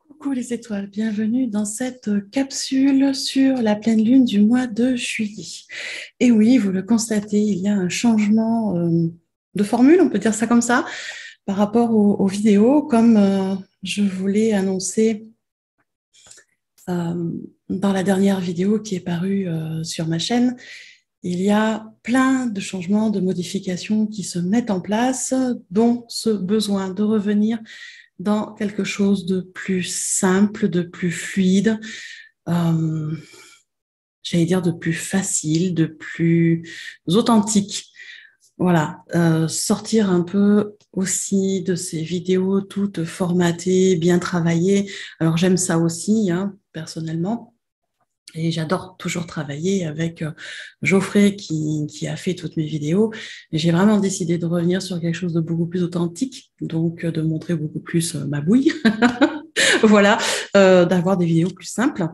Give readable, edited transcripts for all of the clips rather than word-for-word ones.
Coucou les étoiles, bienvenue dans cette capsule sur la pleine lune du mois de juillet. Et oui, vous le constatez, il y a un changement de formule, on peut dire ça comme ça, par rapport aux vidéos, comme je vous l'ai annoncé dans la dernière vidéo qui est parue sur ma chaîne. Il y a plein de changements, de modifications qui se mettent en place, dont ce besoin de revenir dans quelque chose de plus simple, de plus fluide, j'allais dire de plus facile, de plus authentique. Voilà, sortir un peu aussi de ces vidéos toutes formatées, bien travaillées. Alors j'aime ça aussi, hein, personnellement. Et j'adore toujours travailler avec Geoffrey qui a fait toutes mes vidéos. Et j'ai vraiment décidé de revenir sur quelque chose de beaucoup plus authentique, donc de montrer beaucoup plus ma bouille. Voilà, d'avoir des vidéos plus simples.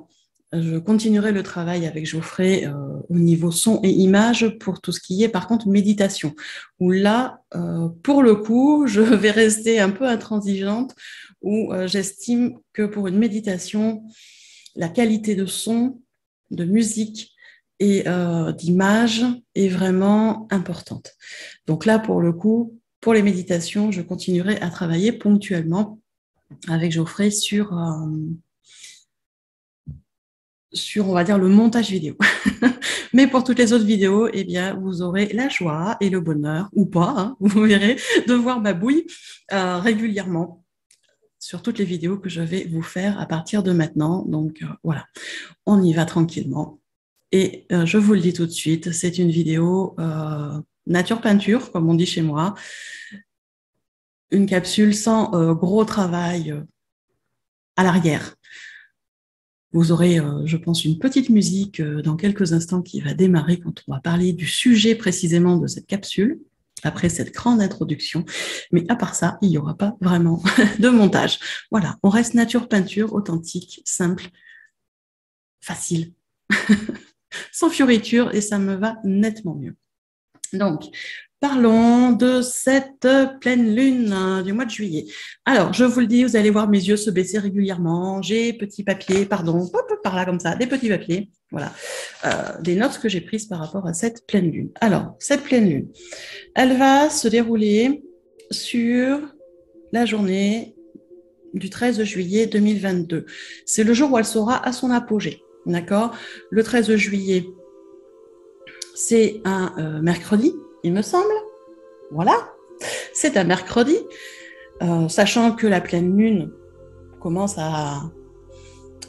Je continuerai le travail avec Geoffrey au niveau son et image pour tout ce qui est par contre méditation. Où là, pour le coup, je vais rester un peu intransigeante, où j'estime que pour une méditation, la qualité de son, de musique et d'image est vraiment importante. Donc là, pour le coup, pour les méditations, je continuerai à travailler ponctuellement avec Geoffrey sur, on va dire, le montage vidéo. Mais pour toutes les autres vidéos, eh bien, vous aurez la joie et le bonheur, ou pas, hein, vous verrez, de voir ma bouille régulièrement sur toutes les vidéos que je vais vous faire à partir de maintenant. Donc voilà, on y va tranquillement. Et je vous le dis tout de suite, c'est une vidéo nature peinture, comme on dit chez moi. Une capsule sans gros travail à l'arrière. Vous aurez, je pense, une petite musique dans quelques instants qui va démarrer quand on va parler du sujet précisément de cette capsule, après cette grande introduction. Mais à part ça, il n'y aura pas vraiment de montage. Voilà, on reste nature peinture, authentique, simple, facile, sans fioritures, et ça me va nettement mieux. Donc, parlons de cette pleine lune du mois de juillet. Alors, je vous le dis, vous allez voir mes yeux se baisser régulièrement. J'ai petits papiers, pardon, hop, par là comme ça, des petits papiers. Voilà, des notes que j'ai prises par rapport à cette pleine lune. Alors, cette pleine lune, elle va se dérouler sur la journée du 13 juillet 2022. C'est le jour où elle sera à son apogée. D'accord ? Le 13 juillet, c'est un mercredi, il me semble. Voilà, c'est un mercredi, sachant que la pleine lune commence à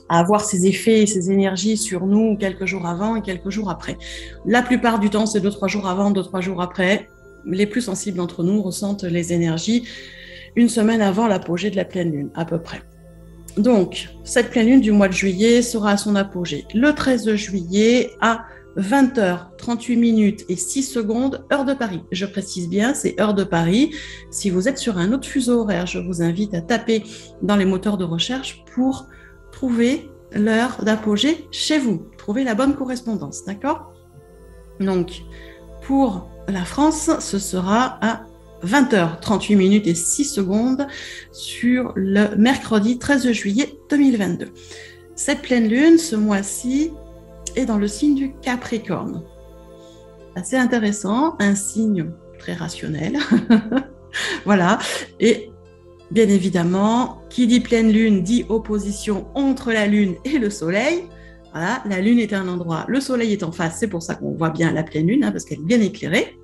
avoir ses effets et ses énergies sur nous quelques jours avant et quelques jours après. La plupart du temps, c'est 2-3 jours avant, 2-3 jours après. Les plus sensibles d'entre nous ressentent les énergies une semaine avant l'apogée de la pleine lune, à peu près. Donc, cette pleine lune du mois de juillet sera à son apogée le 13 juillet à 20h38 et 6 secondes, heure de Paris. Je précise bien, c'est heure de Paris. Si vous êtes sur un autre fuseau horaire, je vous invite à taper dans les moteurs de recherche pour trouver l'heure d'apogée chez vous. Trouver la bonne correspondance, d'accord ? Donc, pour la France, ce sera à 20h38 et 6 secondes sur le mercredi 13 juillet 2022. Cette pleine lune, ce mois-ci, est dans le signe du Capricorne. Assez intéressant, un signe très rationnel. Voilà. Et bien évidemment, qui dit pleine lune dit opposition entre la lune et le soleil. Voilà, la lune est à un endroit, le soleil est en face, c'est pour ça qu'on voit bien la pleine lune, hein, parce qu'elle est bien éclairée.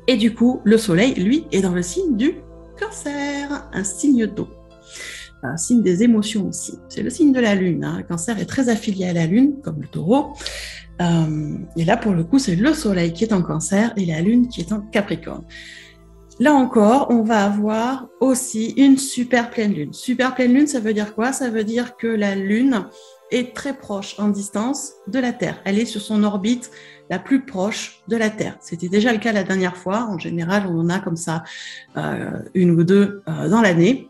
Et du coup, le soleil, lui, est dans le signe du Cancer, un signe d'eau. Un signe des émotions aussi. C'est le signe de la lune. Hein. Le Cancer est très affilié à la lune, comme le taureau. Et là, pour le coup, c'est le soleil qui est en Cancer et la lune qui est en Capricorne. Là encore, on va avoir aussi une super pleine lune. Super pleine lune, ça veut dire quoi ? Ça veut dire que la lune est très proche en distance de la Terre. Elle est sur son orbite la plus proche de la Terre. C'était déjà le cas la dernière fois. En général, on en a comme ça une ou deux dans l'année.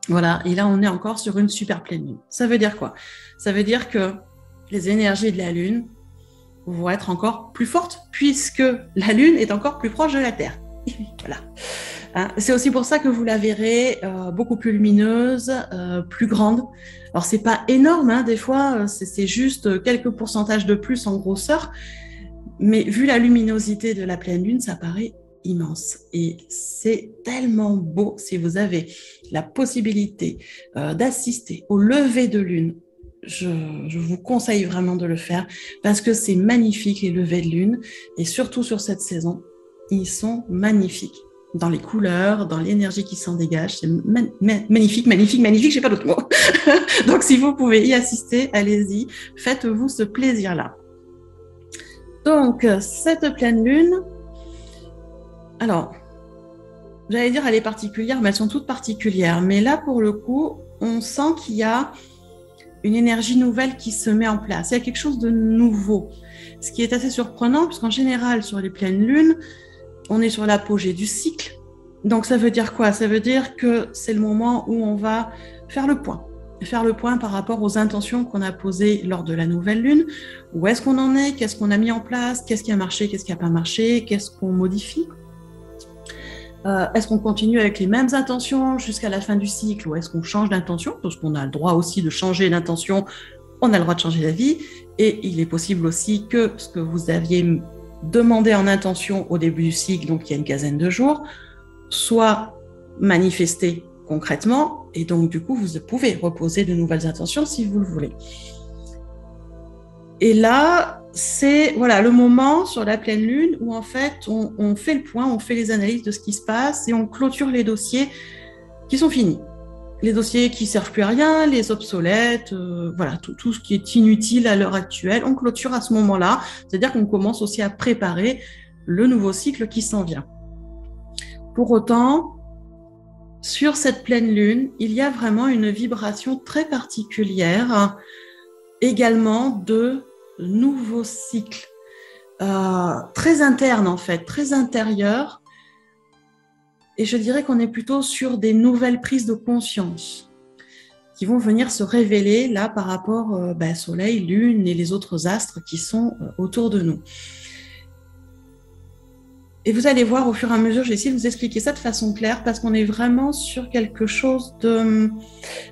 Voilà, et là, on est encore sur une super pleine lune. Ça veut dire quoi ? Ça veut dire que les énergies de la lune vont être encore plus fortes puisque la lune est encore plus proche de la Terre. Voilà. Hein. C'est aussi pour ça que vous la verrez beaucoup plus lumineuse, plus grande. Alors, c'est pas énorme, hein, des fois, c'est juste quelques pourcentages de plus en grosseur, mais vu la luminosité de la pleine lune, ça paraît immense. Et c'est tellement beau si vous avez la possibilité d'assister au lever de lune. Je vous conseille vraiment de le faire parce que c'est magnifique les levées de lune et surtout sur cette saison, ils sont magnifiques dans les couleurs, dans l'énergie qui s'en dégage. C'est magnifique, magnifique, magnifique, j'ai pas d'autre mot. Donc si vous pouvez y assister, allez-y, faites-vous ce plaisir-là. Donc cette pleine lune, alors, j'allais dire elle est particulière, mais elles sont toutes particulières. Mais là, pour le coup, on sent qu'il y a une énergie nouvelle qui se met en place. Il y a quelque chose de nouveau. Ce qui est assez surprenant, puisqu'en général, sur les pleines lunes, on est sur l'apogée du cycle. Donc, ça veut dire quoi? Ça veut dire que c'est le moment où on va faire le point. Faire le point par rapport aux intentions qu'on a posées lors de la nouvelle lune. Où est-ce qu'on en est? Qu'est-ce qu'on a mis en place? Qu'est-ce qui a marché? Qu'est-ce qui n'a pas marché? Qu'est-ce qu'on modifie? Est-ce qu'on continue avec les mêmes intentions jusqu'à la fin du cycle ou est-ce qu'on change d'intention? Parce qu'on a le droit aussi de changer d'intention, on a le droit de changer d'avis. Et il est possible aussi que ce que vous aviez demandé en intention au début du cycle, donc il y a une quinzaine de jours, soit manifesté concrètement. Et donc, du coup, vous pouvez reposer de nouvelles intentions si vous le voulez. Et là, c'est voilà, le moment sur la pleine lune où en fait on fait le point, on fait les analyses de ce qui se passe et on clôture les dossiers qui sont finis. Les dossiers qui ne servent plus à rien, les obsolètes, voilà, tout ce qui est inutile à l'heure actuelle, on clôture à ce moment-là. C'est-à-dire qu'on commence aussi à préparer le nouveau cycle qui s'en vient. Pour autant, sur cette pleine lune, il y a vraiment une vibration très particulière également de nouveaux cycles, très internes en fait, très intérieurs. Et je dirais qu'on est plutôt sur des nouvelles prises de conscience qui vont venir se révéler là par rapport Soleil, Lune et les autres astres qui sont autour de nous. Et vous allez voir au fur et à mesure, je vais essayer de vous expliquer ça de façon claire parce qu'on est vraiment sur quelque chose de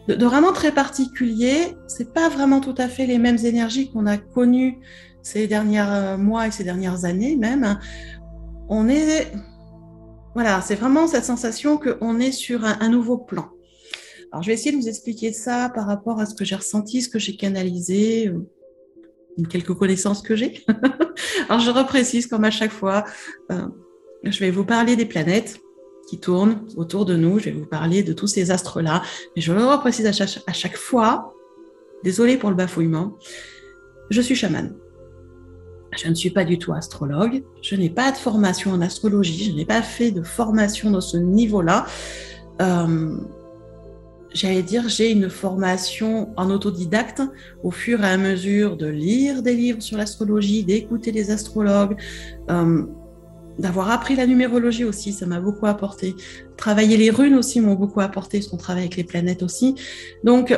vraiment très particulier. C'est pas vraiment tout à fait les mêmes énergies qu'on a connues ces derniers mois et ces dernières années même. On est, voilà, c'est vraiment cette sensation qu'on est sur un nouveau plan. Alors je vais essayer de vous expliquer ça par rapport à ce que j'ai ressenti, ce que j'ai canalisé, quelques connaissances que j'ai. Alors je reprécise comme à chaque fois, je vais vous parler des planètes qui tournent autour de nous, je vais vous parler de tous ces astres-là, mais je le reprécise à chaque fois, désolée pour le bafouillement, je suis chamane. Je ne suis pas du tout astrologue, je n'ai pas de formation en astrologie, je n'ai pas fait de formation dans ce niveau-là. J'allais dire, j'ai une formation en autodidacte au fur et à mesure de lire des livres sur l'astrologie, d'écouter des astrologues, d'avoir appris la numérologie aussi, ça m'a beaucoup apporté. Travailler les runes aussi m'ont beaucoup apporté, parce qu'on travaille avec les planètes aussi. Donc,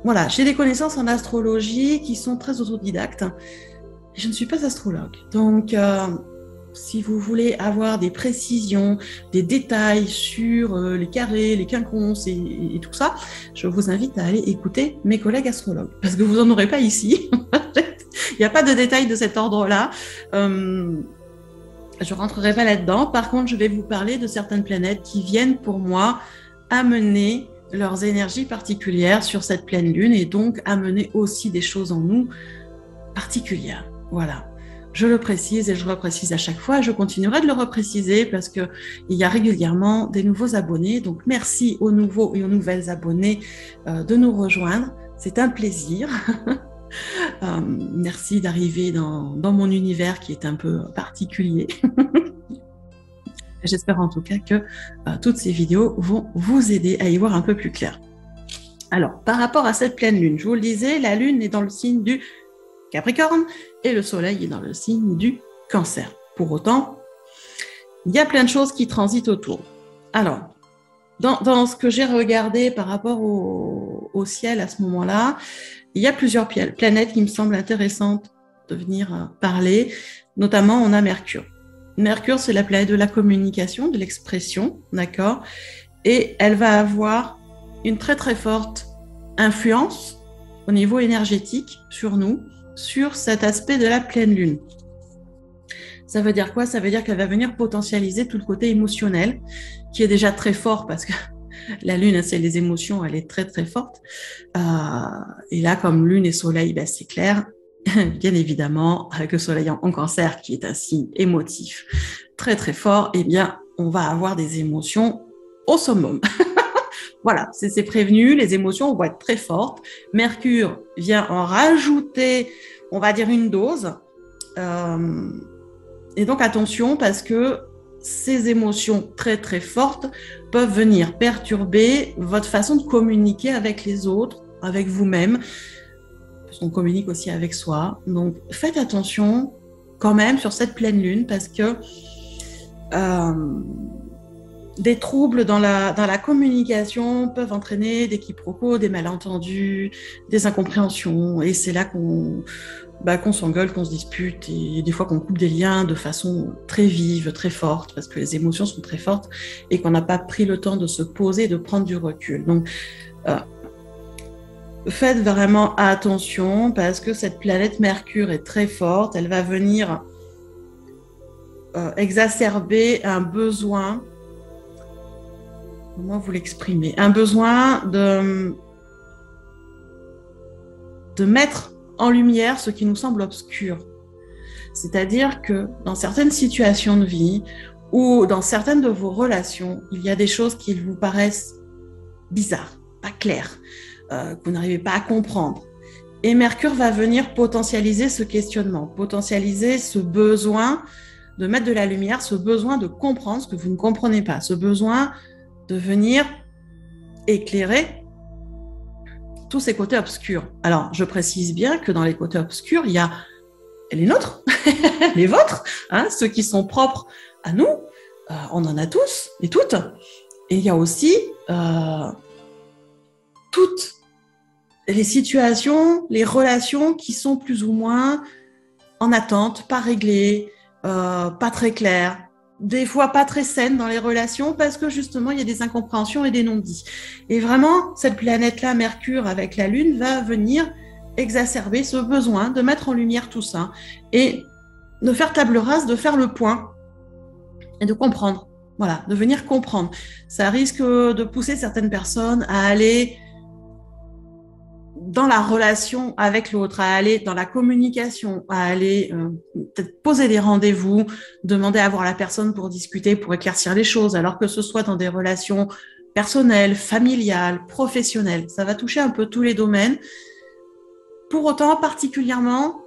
voilà, j'ai des connaissances en astrologie qui sont très autodidactes. Je ne suis pas astrologue. Donc, si vous voulez avoir des précisions, des détails sur les carrés, les quinconces et tout ça, je vous invite à aller écouter mes collègues astrologues, parce que vous n'en aurez pas ici. Il n'y a pas de détails de cet ordre-là. Je ne rentrerai pas là-dedans. Par contre, je vais vous parler de certaines planètes qui viennent pour moi amener leurs énergies particulières sur cette pleine lune et donc amener aussi des choses en nous particulières. Voilà. Je le précise et je le reprécise à chaque fois. Je continuerai de le repréciser parce qu'il y a régulièrement des nouveaux abonnés. Donc, merci aux nouveaux et aux nouvelles abonnés de nous rejoindre. C'est un plaisir. Merci d'arriver dans mon univers qui est un peu particulier. J'espère en tout cas que toutes ces vidéos vont vous aider à y voir un peu plus clair. Alors, par rapport à cette pleine lune, je vous le disais, la lune est dans le signe du Capricorne et le soleil est dans le signe du Cancer. Pour autant, il y a plein de choses qui transitent autour. Alors, dans ce que j'ai regardé par rapport au ciel à ce moment-là, il y a plusieurs planètes qui me semblent intéressantes de venir parler. Notamment, on a Mercure. Mercure, c'est la planète de la communication, de l'expression, d'accord? Et elle va avoir une très très forte influence au niveau énergétique sur nous, sur cet aspect de la pleine lune. Ça veut dire quoi? Ça veut dire qu'elle va venir potentialiser tout le côté émotionnel, qui est déjà très fort parce que la lune, c'est les émotions, elle est très très forte. Et là, comme lune et soleil, ben, c'est clair, bien évidemment, avec le soleil en cancer, qui est un signe émotif très très fort, eh bien, on va avoir des émotions au summum. Voilà, c'est prévenu, les émotions vont être très fortes. Mercure vient en rajouter, on va dire, une dose. Et donc, attention, parce que ces émotions très très fortes peuvent venir perturber votre façon de communiquer avec les autres, avec vous-même, parce qu'on communique aussi avec soi. Donc, faites attention quand même sur cette pleine lune, parce que des troubles dans la communication peuvent entraîner des quiproquos, des malentendus, des incompréhensions. Et c'est là qu'on s'engueule, qu'on se dispute, et des fois qu'on coupe des liens de façon très vive, très forte, parce que les émotions sont très fortes et qu'on n'a pas pris le temps de se poser, de prendre du recul. Donc, faites vraiment attention, parce que cette planète Mercure est très forte. Elle va venir exacerber un besoin, comment vous l'exprimez, un besoin de mettre en lumière ce qui nous semble obscur. C'est-à-dire que dans certaines situations de vie ou dans certaines de vos relations, il y a des choses qui vous paraissent bizarres, pas claires, que vous n'arrivez pas à comprendre. Et Mercure va venir potentialiser ce questionnement, potentialiser ce besoin de mettre de la lumière, ce besoin de comprendre ce que vous ne comprenez pas, ce besoin de venir éclairer tous ces côtés obscurs. Alors, je précise bien que dans les côtés obscurs, il y a les nôtres, les vôtres, hein, ceux qui sont propres à nous. On en a tous et toutes. Et il y a aussi toutes les situations, les relations qui sont plus ou moins en attente, pas réglées, pas très claires, des fois pas très saines dans les relations, parce que justement il y a des incompréhensions et des non-dits. Et vraiment, cette planète-là, Mercure, avec la Lune, va venir exacerber ce besoin de mettre en lumière tout ça et de faire table rase, de faire le point et de comprendre. Voilà, de venir comprendre. Ça risque de pousser certaines personnes à aller dans la relation avec l'autre, à aller dans la communication, à aller peut-être poser des rendez-vous, demander à voir la personne pour discuter, pour éclaircir les choses, alors que ce soit dans des relations personnelles, familiales, professionnelles. Ça va toucher un peu tous les domaines. Pour autant, particulièrement,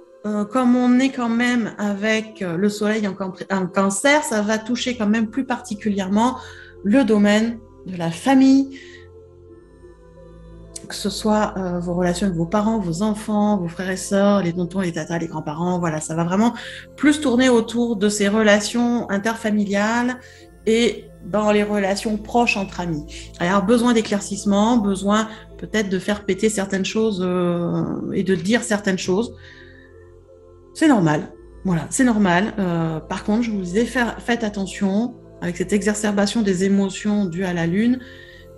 comme on est quand même avec le soleil en cancer, ça va toucher quand même plus particulièrement le domaine de la famille, que ce soit vos relations avec vos parents, vos enfants, vos frères et sœurs, les tontons, les tatas, les grands-parents. Voilà, ça va vraiment plus tourner autour de ces relations interfamiliales et dans les relations proches entre amis. Alors, besoin d'éclaircissement, besoin peut-être de faire péter certaines choses et de dire certaines choses. C'est normal. Voilà, c'est normal. Par contre, je vous disais, faites attention avec cette exacerbation des émotions dues à la Lune.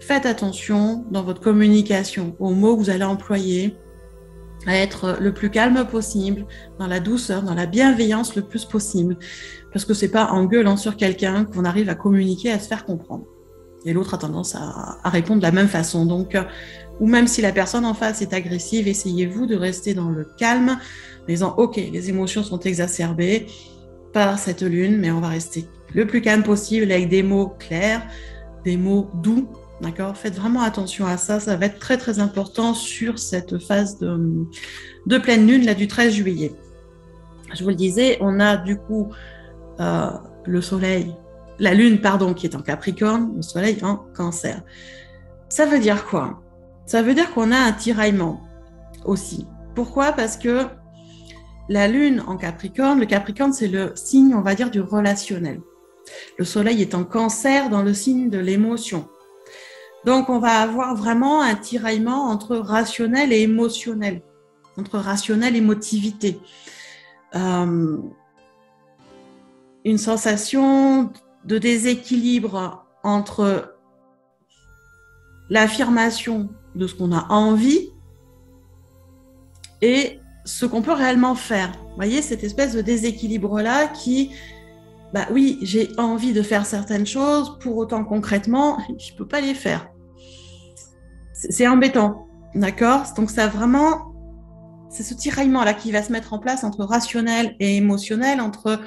Faites attention dans votre communication aux mots que vous allez employer, à être le plus calme possible, dans la douceur, dans la bienveillance le plus possible. Parce que c'est pas en gueulant sur quelqu'un qu'on arrive à communiquer, à se faire comprendre. Et l'autre a tendance à répondre de la même façon. Donc, ou même si la personne en face est agressive, essayez-vous de rester dans le calme, en disant « Ok, les émotions sont exacerbées par cette lune, mais on va rester le plus calme possible avec des mots clairs, des mots doux. » D'accord ? Faites vraiment attention à ça, ça va être très très important sur cette phase de pleine lune là, du 13 juillet. Je vous le disais, on a du coup le soleil, la lune pardon, qui est en Capricorne, le soleil en Cancer. Ça veut dire quoi ? Ça veut dire qu'on a un tiraillement aussi. Pourquoi ? Parce que la lune en Capricorne, le Capricorne c'est le signe, on va dire, du relationnel. Le soleil est en Cancer dans le signe de l'émotion. Donc, on va avoir vraiment un tiraillement entre rationnel et émotionnel, entre rationnel et émotivité. Une une sensation de déséquilibre entre l'affirmation de ce qu'on a envie et ce qu'on peut réellement faire. Vous voyez, cette espèce de déséquilibre-là qui, bah oui, j'ai envie de faire certaines choses, pour autant concrètement, je ne peux pas les faire. C'est embêtant, d'accord? Donc ça vraiment, c'est ce tiraillement-là qui va se mettre en place entre rationnel et émotionnel, entre,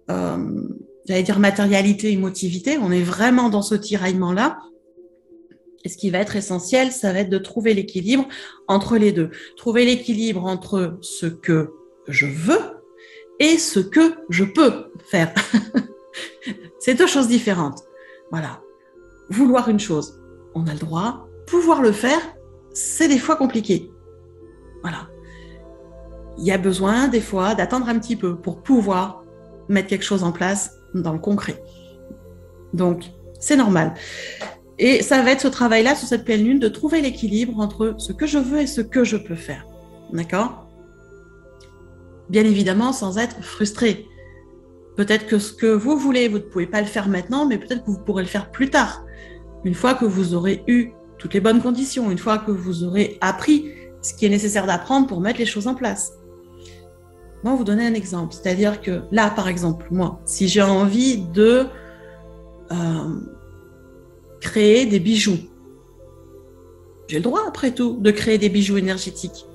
j'allais dire matérialité et émotivité. On est vraiment dans ce tiraillement-là. Et ce qui va être essentiel, ça va être de trouver l'équilibre entre les deux. Trouver l'équilibre entre ce que je veux et ce que je peux faire. C'est deux choses différentes. Voilà. Vouloir une chose, on a le droit. Pouvoir le faire, c'est des fois compliqué. Voilà. Il y a besoin, des fois, d'attendre un petit peu pour pouvoir mettre quelque chose en place dans le concret. Donc, c'est normal. Et ça va être ce travail-là, sur cette pleine lune, de trouver l'équilibre entre ce que je veux et ce que je peux faire. D'accord? Bien évidemment, sans être frustré. Peut-être que ce que vous voulez, vous ne pouvez pas le faire maintenant, mais peut-être que vous pourrez le faire plus tard. Une fois que vous aurez eu toutes les bonnes conditions, une fois que vous aurez appris ce qui est nécessaire d'apprendre pour mettre les choses en place. Moi, je vais vous donner un exemple. C'est-à-dire que là, par exemple, moi, si j'ai envie de créer des bijoux, j'ai le droit, après tout, de créer des bijoux énergétiques.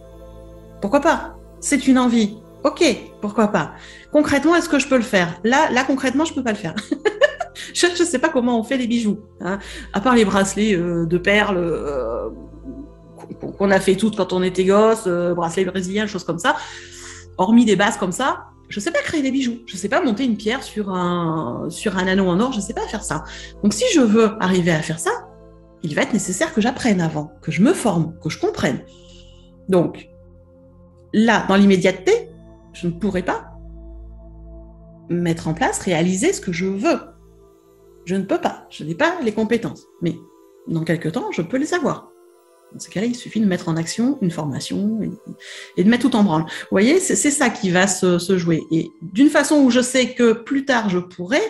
Pourquoi pas? C'est une envie. Ok, pourquoi pas? Concrètement, est-ce que je peux le faire? Là, concrètement, je peux pas le faire. Je ne sais pas comment on fait les bijoux, hein, à part les bracelets de perles qu'on a fait toutes quand on était gosse, bracelets brésiliens, choses comme ça. Hormis des bases comme ça, je ne sais pas créer des bijoux. Je ne sais pas monter une pierre sur un anneau en or. Je ne sais pas faire ça. Donc, si je veux arriver à faire ça, il va être nécessaire que j'apprenne avant, que je me forme, que je comprenne. Donc, là, dans l'immédiateté, je ne pourrai pas mettre en place, réaliser ce que je veux. Je ne peux pas, je n'ai pas les compétences. Mais dans quelques temps, je peux les avoir. Dans ce cas-là, il suffit de mettre en action une formation et de mettre tout en branle. Vous voyez, c'est ça qui va se jouer. Et d'une façon où je sais que plus tard je pourrai,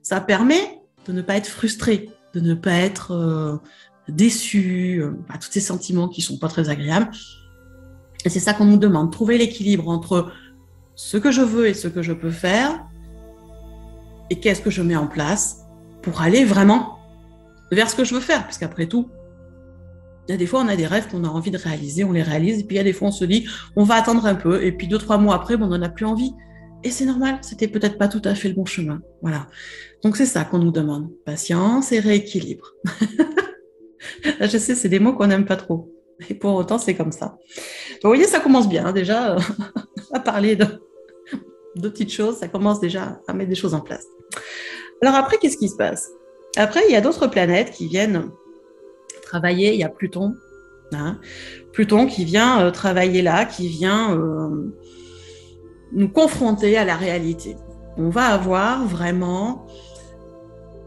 ça permet de ne pas être frustré, de ne pas être déçu, tous ces sentiments qui ne sont pas très agréables. Et c'est ça qu'on nous demande, trouver l'équilibre entre ce que je veux et ce que je peux faire et qu'est-ce que je mets en place pour aller vraiment vers ce que je veux faire. Puisqu'après tout, il y a des fois, on a des rêves qu'on a envie de réaliser, on les réalise, et puis il y a des fois, on se dit, on va attendre un peu, et puis 2-3 mois après, on n'en a plus envie. Et c'est normal, c'était peut-être pas tout à fait le bon chemin. Voilà. Donc c'est ça qu'on nous demande. Patience et rééquilibre. Je sais, c'est des mots qu'on n'aime pas trop. Et pour autant, c'est comme ça. Donc, vous voyez, ça commence bien, hein, déjà, à parler de petites choses, ça commence déjà à mettre des choses en place. Alors après, qu'est-ce qui se passe? Après, il y a d'autres planètes qui viennent travailler. Il y a Pluton, hein, Pluton qui vient travailler là, qui vient nous confronter à la réalité. On va avoir vraiment,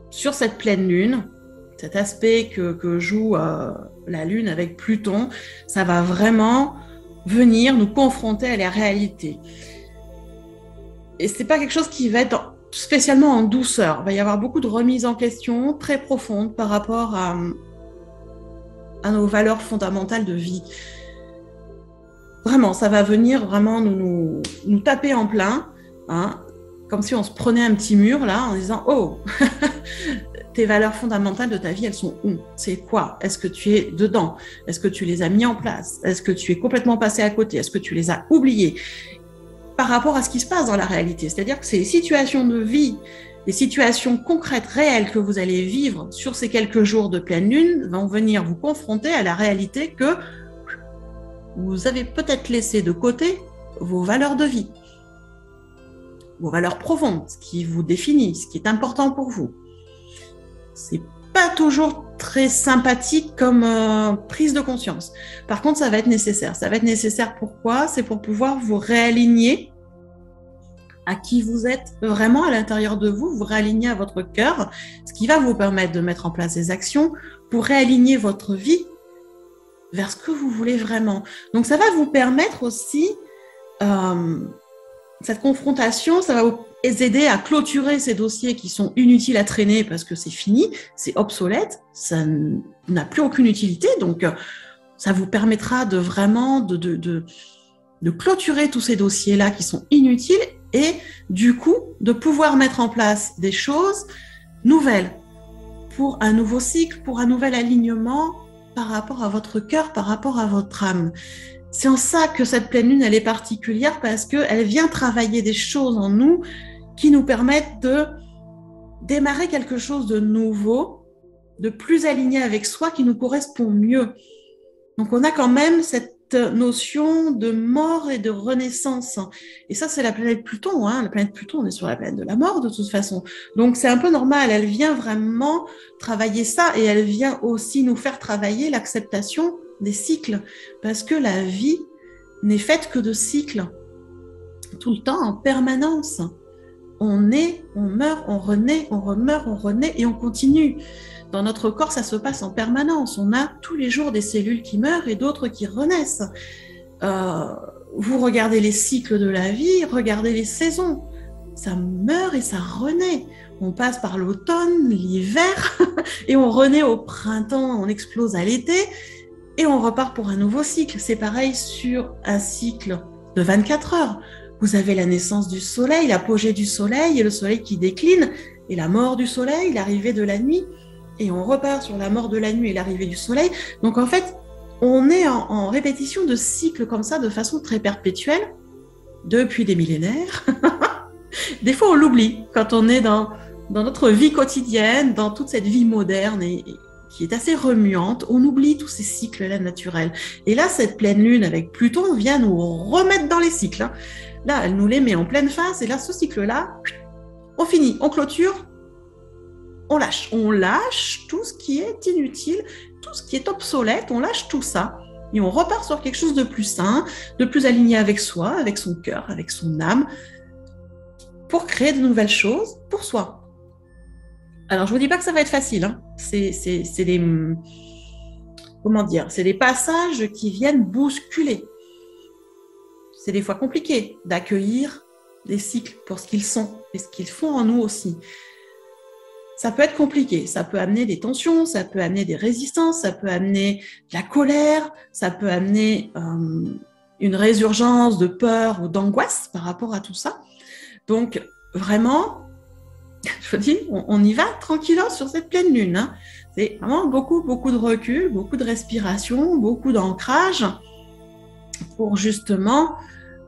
sur cette pleine lune, cet aspect que joue la lune avec Pluton, ça va vraiment venir nous confronter à la réalité. Et c'est pas quelque chose qui va être spécialement en douceur. Il va y avoir beaucoup de remises en question très profondes par rapport à nos valeurs fondamentales de vie. Vraiment, ça va venir vraiment nous taper en plein, hein, comme si on se prenait un petit mur là en disant « Oh, tes valeurs fondamentales de ta vie, elles sont où? C'est quoi? Est-ce que tu es dedans? Est-ce que tu les as mis en place? Est-ce que tu es complètement passé à côté? Est-ce que tu les as oubliées ?» par rapport à ce qui se passe dans la réalité. C'est-à-dire que ces situations de vie, les situations concrètes, réelles que vous allez vivre sur ces quelques jours de pleine lune vont venir vous confronter à la réalité que vous avez peut-être laissé de côté vos valeurs de vie, vos valeurs profondes, ce qui vous définit, ce qui est important pour vous. C'est pas toujours très sympathique comme prise de conscience. Par contre, ça va être nécessaire. Ça va être nécessaire pourquoi? C'est pour pouvoir vous réaligner à qui vous êtes vraiment à l'intérieur de vous, vous réaligner à votre cœur, ce qui va vous permettre de mettre en place des actions pour réaligner votre vie vers ce que vous voulez vraiment. Donc, ça va vous permettre aussi, cette confrontation, ça va vous aider à clôturer ces dossiers qui sont inutiles à traîner parce que c'est fini, c'est obsolète, ça n'a plus aucune utilité. Donc, ça vous permettra de vraiment de clôturer tous ces dossiers-là qui sont inutiles et du coup, de pouvoir mettre en place des choses nouvelles pour un nouveau cycle, pour un nouvel alignement par rapport à votre cœur, par rapport à votre âme. C'est en ça que cette pleine lune, elle est particulière parce qu'elle vient travailler des choses en nous qui nous permettent de démarrer quelque chose de nouveau, de plus aligné avec soi, qui nous correspond mieux. Donc, on a quand même cette notion de mort et de renaissance. Et ça, c'est la planète Pluton. La planète Pluton, on est sur la planète de la mort de toute façon. Donc, c'est un peu normal. Elle vient vraiment travailler ça et elle vient aussi nous faire travailler l'acceptation des cycles. Parce que la vie n'est faite que de cycles. Tout le temps, en permanence. On naît, on meurt, on renaît, on remeurt, on renaît et on continue. Dans notre corps, ça se passe en permanence. On a tous les jours des cellules qui meurent et d'autres qui renaissent. Vous regardez les cycles de la vie, regardez les saisons. Ça meurt et ça renaît. On passe par l'automne, l'hiver, et on renaît au printemps, on explose à l'été, et on repart pour un nouveau cycle. C'est pareil sur un cycle de 24 heures. Vous avez la naissance du soleil, l'apogée du soleil, et le soleil qui décline, et la mort du soleil, l'arrivée de la nuit. Et on repart sur la mort de la nuit et l'arrivée du soleil. Donc en fait, on est en répétition de cycles comme ça de façon très perpétuelle depuis des millénaires. Des fois, on l'oublie quand on est dans notre vie quotidienne, dans toute cette vie moderne et qui est assez remuante. On oublie tous ces cycles-là naturels. Et là, cette pleine lune avec Pluton vient nous remettre dans les cycles. Là, elle nous les met en pleine face. Et là, ce cycle-là, on finit, on clôture. On lâche tout ce qui est inutile, tout ce qui est obsolète, on lâche tout ça et on repart sur quelque chose de plus sain, de plus aligné avec soi, avec son cœur, avec son âme, pour créer de nouvelles choses pour soi. Alors, je vous dis pas que ça va être facile, c'est des passages qui viennent bousculer. C'est des fois compliqué d'accueillir les cycles pour ce qu'ils sont et ce qu'ils font en nous aussi. Ça peut être compliqué, ça peut amener des tensions, ça peut amener des résistances, ça peut amener de la colère, ça peut amener une résurgence de peur ou d'angoisse par rapport à tout ça. Donc, vraiment, je vous dis, on y va tranquillement sur cette pleine lune. C'est vraiment beaucoup de recul, beaucoup de respiration, beaucoup d'ancrage pour justement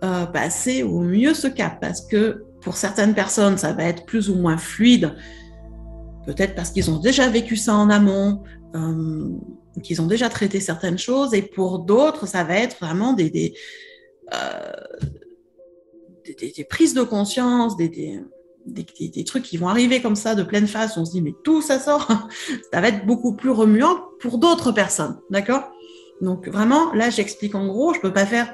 passer au mieux ce cap. Parce que pour certaines personnes, ça va être plus ou moins fluide, peut-être parce qu'ils ont déjà vécu ça en amont, qu'ils ont déjà traité certaines choses, et pour d'autres, ça va être vraiment des prises de conscience, des trucs qui vont arriver comme ça de pleine face, on se dit mais tout ça sort, ça va être beaucoup plus remuant pour d'autres personnes, d'accord? Donc vraiment, là j'explique en gros, je peux pas faire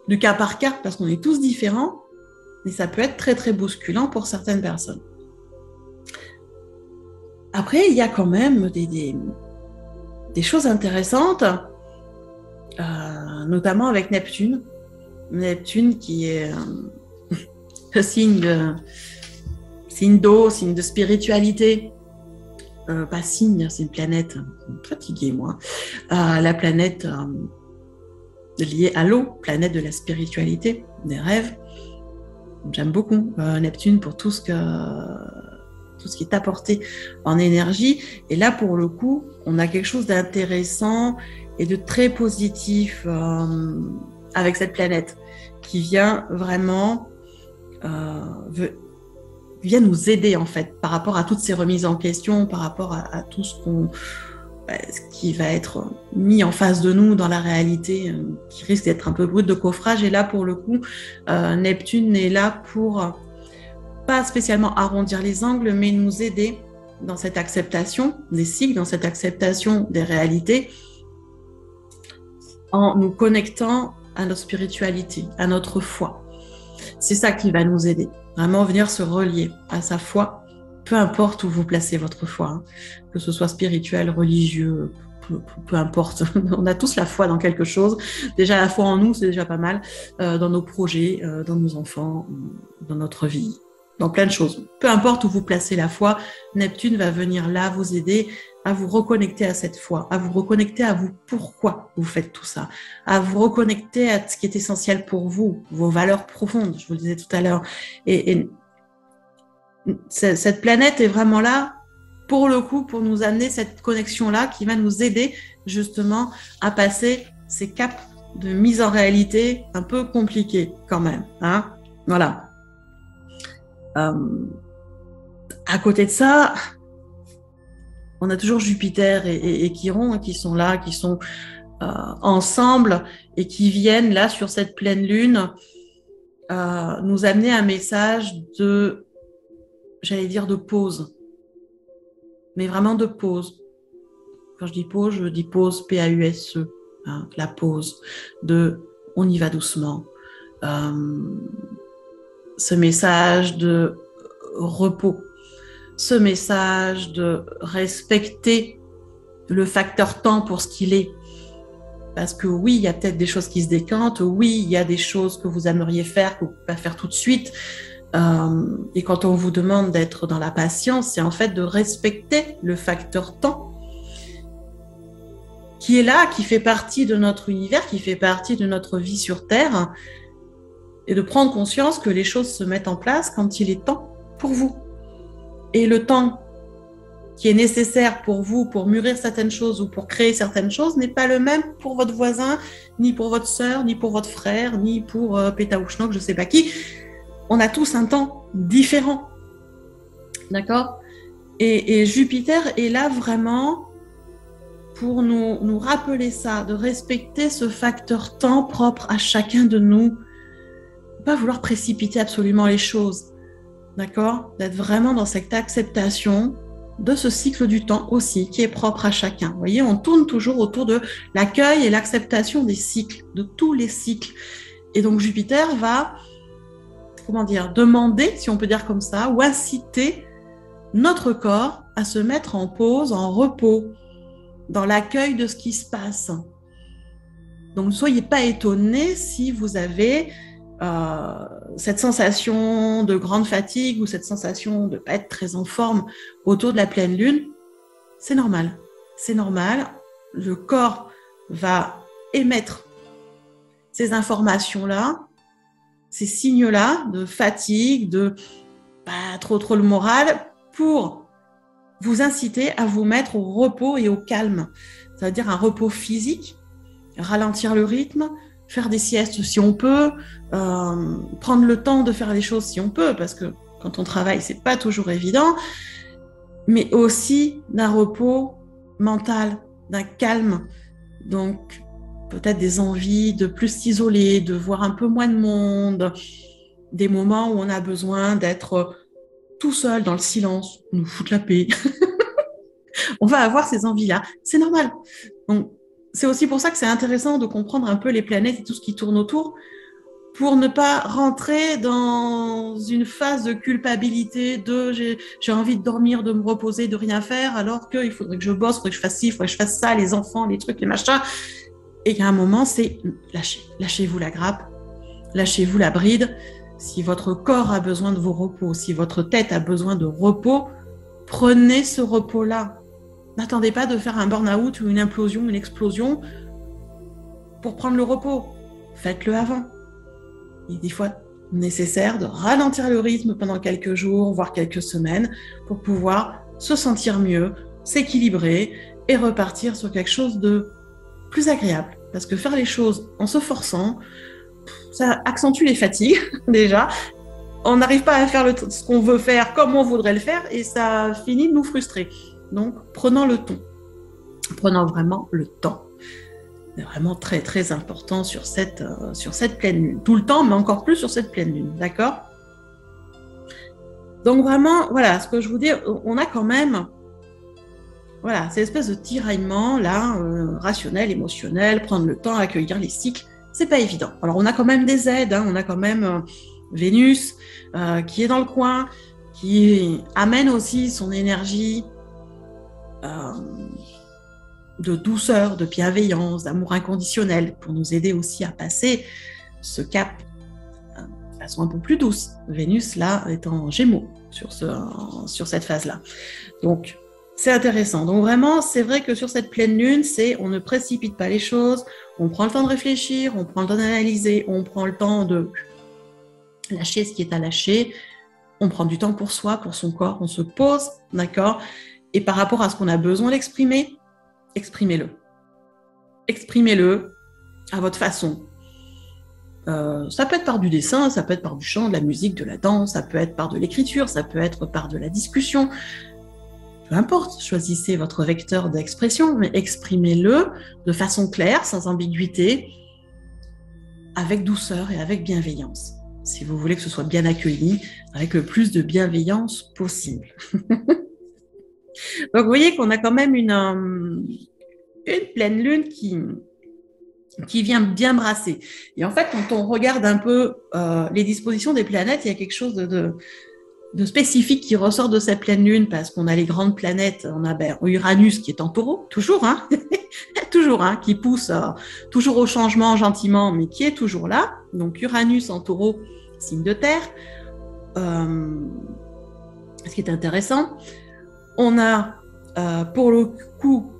du cas par cas parce qu'on est tous différents, mais ça peut être très très bousculant pour certaines personnes. Après, il y a quand même des choses intéressantes, notamment avec Neptune. Neptune qui est signe d'eau, signe de spiritualité. Pas signe, c'est une planète. Je suis fatiguée, moi. La planète liée à l'eau, planète de la spiritualité, des rêves. J'aime beaucoup Neptune pour tout ce qui est apporté en énergie. Et là, pour le coup, on a quelque chose d'intéressant et de très positif avec cette planète qui vient vraiment vient nous aider en fait par rapport à toutes ces remises en question, par rapport à tout ce qui va être mis en face de nous dans la réalité, qui risque d'être un peu brut de coffrage. Et là, pour le coup, Neptune est là pour pas spécialement arrondir les angles, mais nous aider dans cette acceptation des cycles, dans cette acceptation des réalités, en nous connectant à notre spiritualité, à notre foi. C'est ça qui va nous aider, vraiment venir se relier à sa foi, peu importe où vous placez votre foi, que ce soit spirituel, religieux, peu importe. On a tous la foi dans quelque chose. Déjà, la foi en nous, c'est déjà pas mal, dans nos projets, dans nos enfants, dans notre vie. dans plein de choses. Peu importe où vous placez la foi, Neptune va venir là vous aider à vous reconnecter à cette foi, à vous reconnecter à vous, pourquoi vous faites tout ça, à vous reconnecter à ce qui est essentiel pour vous, vos valeurs profondes, je vous le disais tout à l'heure. Et cette planète est vraiment là, pour le coup, pour nous amener cette connexion-là qui va nous aider justement à passer ces caps de mise en réalité un peu compliqués quand même. Hein, voilà. À côté de ça, on a toujours Jupiter et Chiron qui sont là, qui sont ensemble et qui viennent là sur cette pleine lune nous amener un message de, j'allais dire de pause, mais vraiment de pause. Quand je dis pause, P-A-U-S-E, hein, la pause, de on y va doucement. Ce message de repos, ce message de respecter le facteur temps pour ce qu'il est. Parce que oui, il y a peut-être des choses qui se décantent, oui, il y a des choses que vous aimeriez faire, que vous ne pouvez pas faire tout de suite. Et quand on vous demande d'être dans la patience, c'est en fait de respecter le facteur temps qui est là, qui fait partie de notre univers, qui fait partie de notre vie sur Terre, et de prendre conscience que les choses se mettent en place quand il est temps pour vous. Et le temps qui est nécessaire pour vous, pour mûrir certaines choses ou pour créer certaines choses, n'est pas le même pour votre voisin, ni pour votre sœur, ni pour votre frère, ni pour Pétaouchnok, je ne sais pas qui. On a tous un temps différent. D'accord ? Et Jupiter est là vraiment pour nous rappeler ça, de respecter ce facteur temps propre à chacun de nous. Pas vouloir précipiter absolument les choses. D'accord ? D'être vraiment dans cette acceptation de ce cycle du temps aussi, qui est propre à chacun. Vous voyez, on tourne toujours autour de l'accueil et l'acceptation des cycles, de tous les cycles. Et donc Jupiter va, demander, si on peut dire comme ça, ou inciter notre corps à se mettre en pause, en repos, dans l'accueil de ce qui se passe. Donc ne soyez pas étonnés si vous avez cette sensation de grande fatigue ou cette sensation de ne pas être très en forme autour de la pleine lune. C'est normal. C'est normal. Le corps va émettre ces informations-là, ces signes-là de fatigue, de pas trop le moral, pour vous inciter à vous mettre au repos et au calme. Ça veut dire un repos physique, ralentir le rythme, faire des siestes si on peut, prendre le temps de faire les choses si on peut, parce que quand on travaille, c'est pas toujours évident, mais aussi d'un repos mental, d'un calme. Donc, peut-être des envies de plus s'isoler, de voir un peu moins de monde, des moments où on a besoin d'être tout seul dans le silence, nous foutre la paix. On va avoir ces envies-là, c'est normal. Donc, c'est aussi pour ça que c'est intéressant de comprendre un peu les planètes et tout ce qui tourne autour, pour ne pas rentrer dans une phase de culpabilité de j'ai envie de dormir, de me reposer, de rien faire, alors qu'il faudrait que je bosse, il faudrait que je fasse ci, il faudrait que je fasse ça, les enfants, les trucs, les machins. Et qu'à un moment, c'est lâchez-vous la grappe, lâchez-vous la bride. Si votre corps a besoin de vos repos, si votre tête a besoin de repos, prenez ce repos-là. N'attendez pas de faire un burn-out ou une implosion, une explosion pour prendre le repos. Faites-le avant. Il est des fois nécessaire de ralentir le rythme pendant quelques jours, voire quelques semaines, pour pouvoir se sentir mieux, s'équilibrer et repartir sur quelque chose de plus agréable. Parce que faire les choses en se forçant, ça accentue les fatigues déjà. On n'arrive pas à faire ce qu'on veut faire comme on voudrait le faire et ça finit de nous frustrer. Donc, prenons le temps. Prenons vraiment le temps. C'est vraiment très, très important sur cette pleine lune. Tout le temps, mais encore plus sur cette pleine lune. D'accord ? Donc, vraiment, voilà, ce que je vous dis, on a quand même cette espèce de tiraillement, là, rationnel, émotionnel, prendre le temps, accueillir les cycles. C'est pas évident. Alors, on a quand même des aides. On a quand même Vénus qui est dans le coin, qui amène aussi son énergie de douceur, de bienveillance, d'amour inconditionnel, pour nous aider aussi à passer ce cap façon un peu plus douce. Vénus, là, est en Gémeaux sur cette phase-là. Donc, c'est intéressant. Donc, vraiment, c'est vrai que sur cette pleine lune, on ne précipite pas les choses, on prend le temps de réfléchir, on prend le temps d'analyser, on prend le temps de lâcher ce qui est à lâcher, on prend du temps pour soi, pour son corps, on se pose, d'accord? Et par rapport à ce qu'on a besoin d'exprimer, exprimez-le. Exprimez-le à votre façon. Ça peut être par du dessin, ça peut être par du chant, de la musique, de la danse, ça peut être par de l'écriture, ça peut être par de la discussion. Peu importe, choisissez votre vecteur d'expression, mais exprimez-le de façon claire, sans ambiguïté, avec douceur et avec bienveillance. Si vous voulez que ce soit bien accueilli, avec le plus de bienveillance possible. Donc, vous voyez qu'on a quand même une pleine lune qui vient bien brasser. Et en fait, quand on regarde un peu les dispositions des planètes, il y a quelque chose de spécifique qui ressort de cette pleine lune, parce qu'on a les grandes planètes, on a Uranus qui est en taureau, toujours, hein, toujours, hein, qui pousse toujours au changement gentiment, mais qui est toujours là. Donc Uranus en taureau, signe de terre. Ce qui est intéressant, on a pour le coup,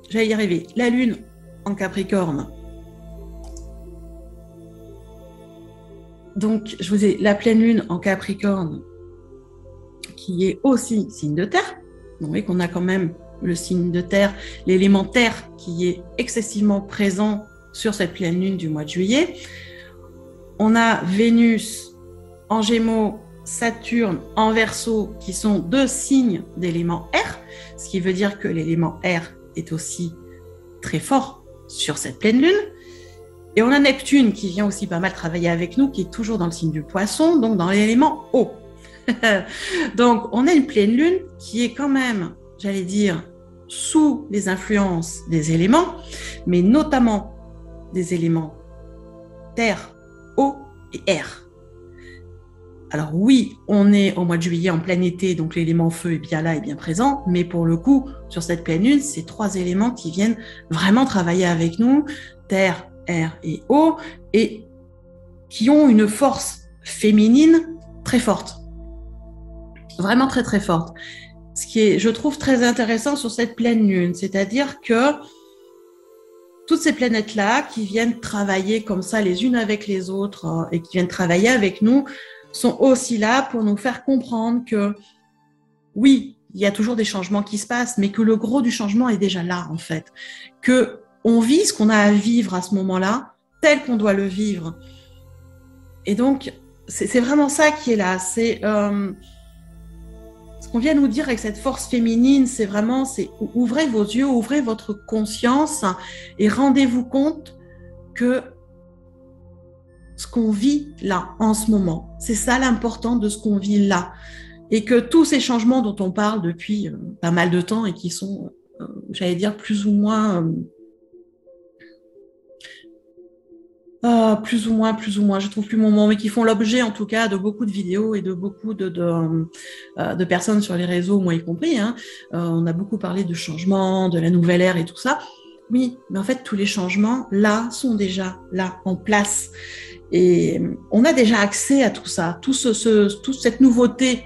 j'allais y arriver, la lune en Capricorne. Donc, je vous ai la pleine lune en Capricorne, qui est aussi signe de terre. Vous voyez qu'on a quand même le signe de terre, l'élément terre qui est excessivement présent sur cette pleine lune du mois de juillet. On a Vénus en Gémeaux, Saturne en Verseau, qui sont deux signes d'élément air, ce qui veut dire que l'élément air est aussi très fort sur cette pleine lune. Et on a Neptune qui vient aussi pas mal travailler avec nous, qui est toujours dans le signe du Poisson, donc dans l'élément eau. Donc, on a une pleine lune qui est quand même, j'allais dire, sous les influences des éléments, mais notamment des éléments terre, eau et air. Alors oui, on est au mois de juillet en plein été, donc l'élément feu est bien là et bien présent, mais pour le coup, sur cette pleine lune, c'est trois éléments qui viennent vraiment travailler avec nous, terre, air et eau, et qui ont une force féminine très forte. Vraiment très très forte. Ce qui est, je trouve, très intéressant sur cette pleine lune, c'est-à-dire que toutes ces planètes-là qui viennent travailler comme ça les unes avec les autres et qui viennent travailler avec nous sont aussi là pour nous faire comprendre que oui, il y a toujours des changements qui se passent, mais que le gros du changement est déjà là en fait. Que on vit ce qu'on a à vivre à ce moment-là, tel qu'on doit le vivre. Et donc, c'est vraiment ça qui est là. C'est ce qu'on vient nous dire avec cette force féminine, c'est vraiment, ouvrez vos yeux, ouvrez votre conscience et rendez-vous compte que ce qu'on vit là, en ce moment, c'est ça l'important de ce qu'on vit là. Et que tous ces changements dont on parle depuis pas mal de temps et qui sont, j'allais dire, plus ou moins, je trouve plus mon mot, mais qui font l'objet en tout cas de beaucoup de vidéos et de beaucoup de personnes sur les réseaux, moi y compris. Hein. On a beaucoup parlé de changement, de la nouvelle ère et tout ça. Oui, mais en fait, tous les changements, là, sont déjà là, en place. Et on a déjà accès à tout ça, toute cette nouveauté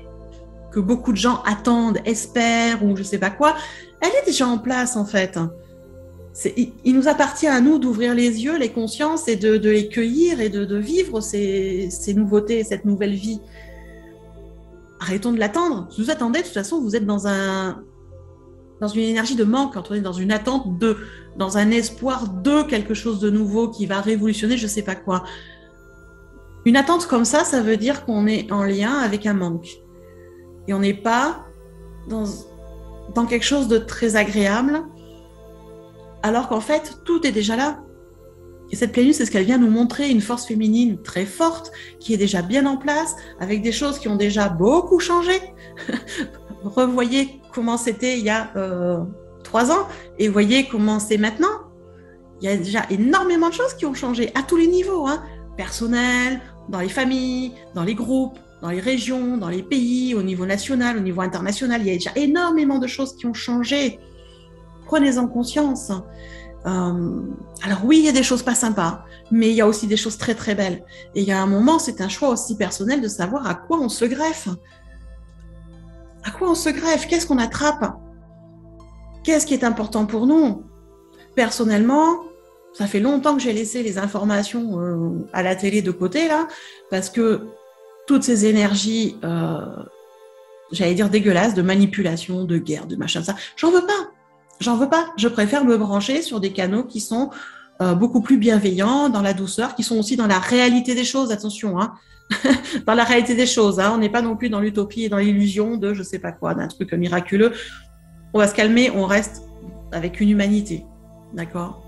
que beaucoup de gens attendent, espèrent ou je sais pas quoi, elle est déjà en place en fait. Il nous appartient à nous d'ouvrir les yeux, les consciences et de les cueillir et de vivre ces nouveautés, cette nouvelle vie. Arrêtons de l'attendre. Si vous attendez, de toute façon, vous êtes dans une énergie de manque, quand on est dans une attente dans un espoir de quelque chose de nouveau qui va révolutionner je sais pas quoi. Une attente comme ça veut dire qu'on est en lien avec un manque. Et on n'est pas dans quelque chose de très agréable, alors qu'en fait, tout est déjà là. Et cette pleine lune, c'est ce qu'elle vient nous montrer, une force féminine très forte, qui est déjà bien en place, avec des choses qui ont déjà beaucoup changé. Revoyez comment c'était il y a 3 ans, et voyez comment c'est maintenant. Il y a déjà énormément de choses qui ont changé, à tous les niveaux, hein, personnel, dans les familles, dans les groupes, dans les régions, dans les pays, au niveau national, au niveau international. Il y a déjà énormément de choses qui ont changé. Prenez-en conscience. Alors oui, il y a des choses pas sympas, mais il y a aussi des choses très très belles. Et il y a un moment, c'est un choix aussi personnel de savoir à quoi on se greffe. À quoi on se greffe? Qu'est-ce qu'on attrape? Qu'est-ce qui est important pour nous? Personnellement, ça fait longtemps que j'ai laissé les informations à la télé de côté, là, parce que toutes ces énergies, j'allais dire dégueulasses, de manipulation, de guerre, de machin, ça, j'en veux pas. J'en veux pas. Je préfère me brancher sur des canaux qui sont beaucoup plus bienveillants, dans la douceur, qui sont aussi dans la réalité des choses, attention, hein. Dans la réalité des choses, hein. On n'est pas non plus dans l'utopie et dans l'illusion de je sais pas quoi, d'un truc miraculeux. On va se calmer, on reste avec une humanité, d'accord?